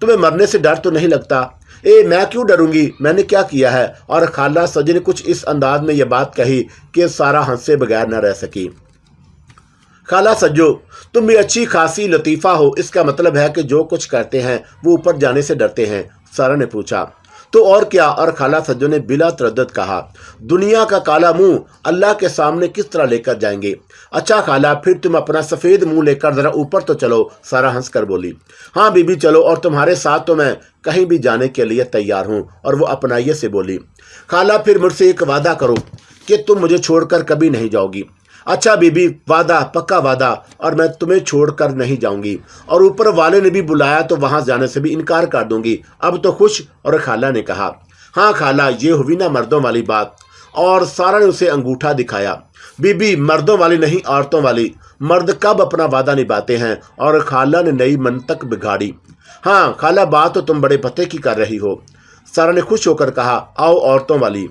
तुम्हें मरने से डर तो नहीं लगता? मैं क्यों डरूंगी, मैंने क्या किया है? और खाला सज्जो ने कुछ इस अंदाज में यह बात कही कि सारा हंसे बगैर न रह सकी। खाला सज्जो, तुम भी अच्छी खासी लतीफ़ा हो, इसका मतलब है कि जो कुछ करते हैं वो ऊपर जाने से डरते हैं? सारा ने पूछा। तो और क्या? और खाला सज्जो ने बिला तरद्दुद कहा, दुनिया का काला मुंह अल्लाह के सामने किस तरह लेकर जाएंगे? अच्छा खाला, फिर तुम अपना सफ़ेद मुंह लेकर ज़रा ऊपर तो चलो। सारा हंसकर बोली, हाँ बीबी चलो, और तुम्हारे साथ तो मैं कहीं भी जाने के लिए तैयार हूँ। और वो अपनाइए से बोली, खाला फिर मुझसे एक वादा करो कि तुम मुझे छोड़कर कभी नहीं जाओगी। अच्छा बीबी, वादा, पक्का वादा, और मैं तुम्हें छोड़कर नहीं जाऊंगी, और ऊपर वाले ने भी बुलाया तो वहां जाने से भी इनकार कर दूंगी। अब तो खुश? और खाला ने कहा, हाँ खाला, ये हुई ना मर्दों वाली बात। और सारा ने उसे अंगूठा दिखाया। बीबी मर्दों वाली नहीं, औरतों वाली। मर्द कब अपना वादा निभाते हैं? और खाला ने नई मंतक बिगाड़ी। हाँ खाला, बात तो तुम बड़े पते की कर रही हो। सारा ने खुश होकर कहा, आओ औरतों वाली।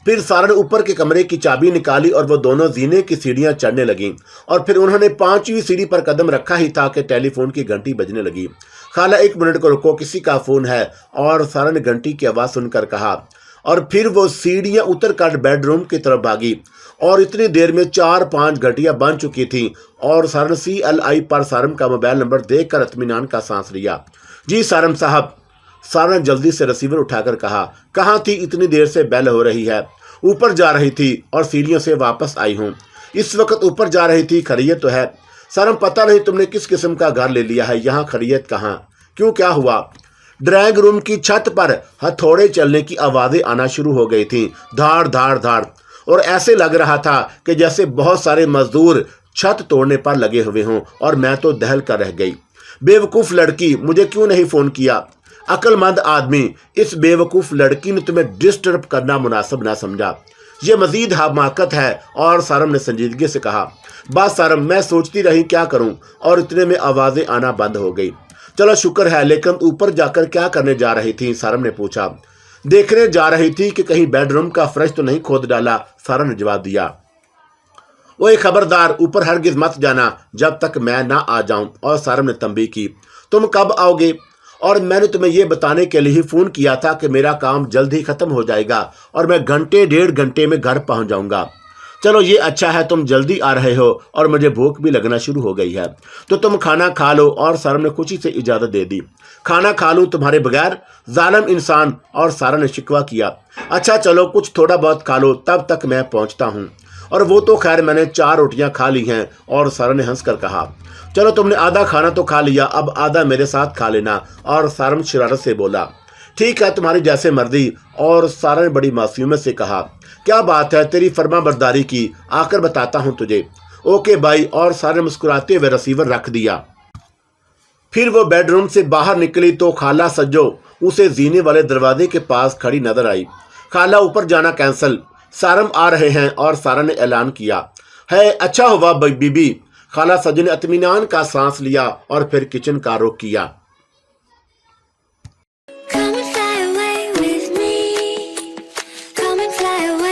फिर सारा ने ऊपर के कमरे की चाबी निकाली और वो दोनों जीने की सीढ़ियां चढ़ने लगीं। और फिर उन्होंने 5वीं सीढ़ी पर कदम रखा ही था कि टेलीफोन की घंटी बजने लगी। खाला, 1 मिनट को रुको, किसी का फोन है। और सारा ने घंटी की आवाज़ सुनकर कहा। और फिर वो सीढ़ियां उतर कर बेडरूम की तरफ भागी और इतनी देर में 4-5 घंटियां बन चुकी थी। और सारा ने CLI पर सारम का मोबाइल नंबर देखकर इत्मीनान का सांस लिया। जी सारम साहब। सारा ने जल्दी से रिसीवर उठाकर कहा, कहाँ थी? इतनी देर से बेल हो रही है। ऊपर जा रही थी और सीढ़ियों से वापस आई हूँ। इस वक्त ऊपर जा रही थी, खैरियत तो है? सारम, पता नहीं तुमने किस किस्म का घर ले लिया है, यहाँ खैरियत कहाँ? क्यों, क्या हुआ? ड्राइंग रूम की छत पर हथौड़े चलने की आवाज़ें आना शुरू हो गई थी, धाड़ धाड़ धाड़, और ऐसे लग रहा था कि जैसे बहुत सारे मजदूर छत तोड़ने पर लगे हुए हों। और मैं तो दहल कर रह गई। बेवकूफ़ लड़की, मुझे क्यों नहीं फ़ोन किया? अक्लमंद आदमी, इस बेवकूफ़ लड़की ने तुम्हें डिस्टर्ब करना मुनासिब ना समझा। ये मजीद हमाकत है। और सारम ने संजीदगी से कहा, बस सारम, मैं सोचती रही क्या करूं। और इतने में आवाज़ें आना बंद हो गई। चलो शुक्र है, लेकिन ऊपर जाकर क्या करने जा रही थी? सारम ने पूछा। देखने जा रही थी कि कहीं बेडरूम का फर्श तो नहीं खोद डाला। सारा ने जवाब दिया। ओए खबरदार, ऊपर हरगिज मत जाना जब तक मैं ना आ जाऊं। और सारम ने तंबीह की, तुम कब आओगे? और मैंने तुम्हें यह बताने के लिए ही फोन किया था कि मेरा काम जल्द ही खत्म हो जाएगा और मैं घंटे 1.5 घंटे में घर पहुंच जाऊंगा। चलो ये अच्छा है, तुम जल्दी आ रहे हो और मुझे भूख भी लगना शुरू हो गई है, तो तुम खाना खा लो। और सारम ने खुशी से इजाजत दे दी। खाना खा लूं तुम्हारे बगैर, जालिम इंसान। और सारा ने शिकवा किया, अच्छा चलो कुछ थोड़ा बहुत खा लो, तब तक मैं पहुंचता हूं। और वो तो खैर मैंने 4 रोटियां खा ली हैं। और सारा ने हंसकर कहा, चलो तुमने आधा खाना तो खा लिया, अब आधा मेरे साथ खा लेना। और सारम शरारत से बोला, ठीक है तुम्हारी जैसे मर्जी। और सारा ने बड़ी मासूमियत से कहा, क्या बात है, तेरी फर्मा बरदारी की, आकर बताता हूं तुझे। ओके भाई। और सारा ने मुस्कुराते हुए रिसीवर रख दिया। फिर वो बेडरूम से बाहर निकली तो खाला सज्जो उसे जीने वाले दरवाजे के पास खड़ी नजर आई। खाला ऊपर जाना कैंसल, सारम आ रहे हैं। और सारा ने ऐलान किया, है अच्छा हुआ बीबी। खाला सज्जो ने इत्मीनान का सांस लिया और फिर किचन का रुख किया। Come and fly away with me. Come and fly away.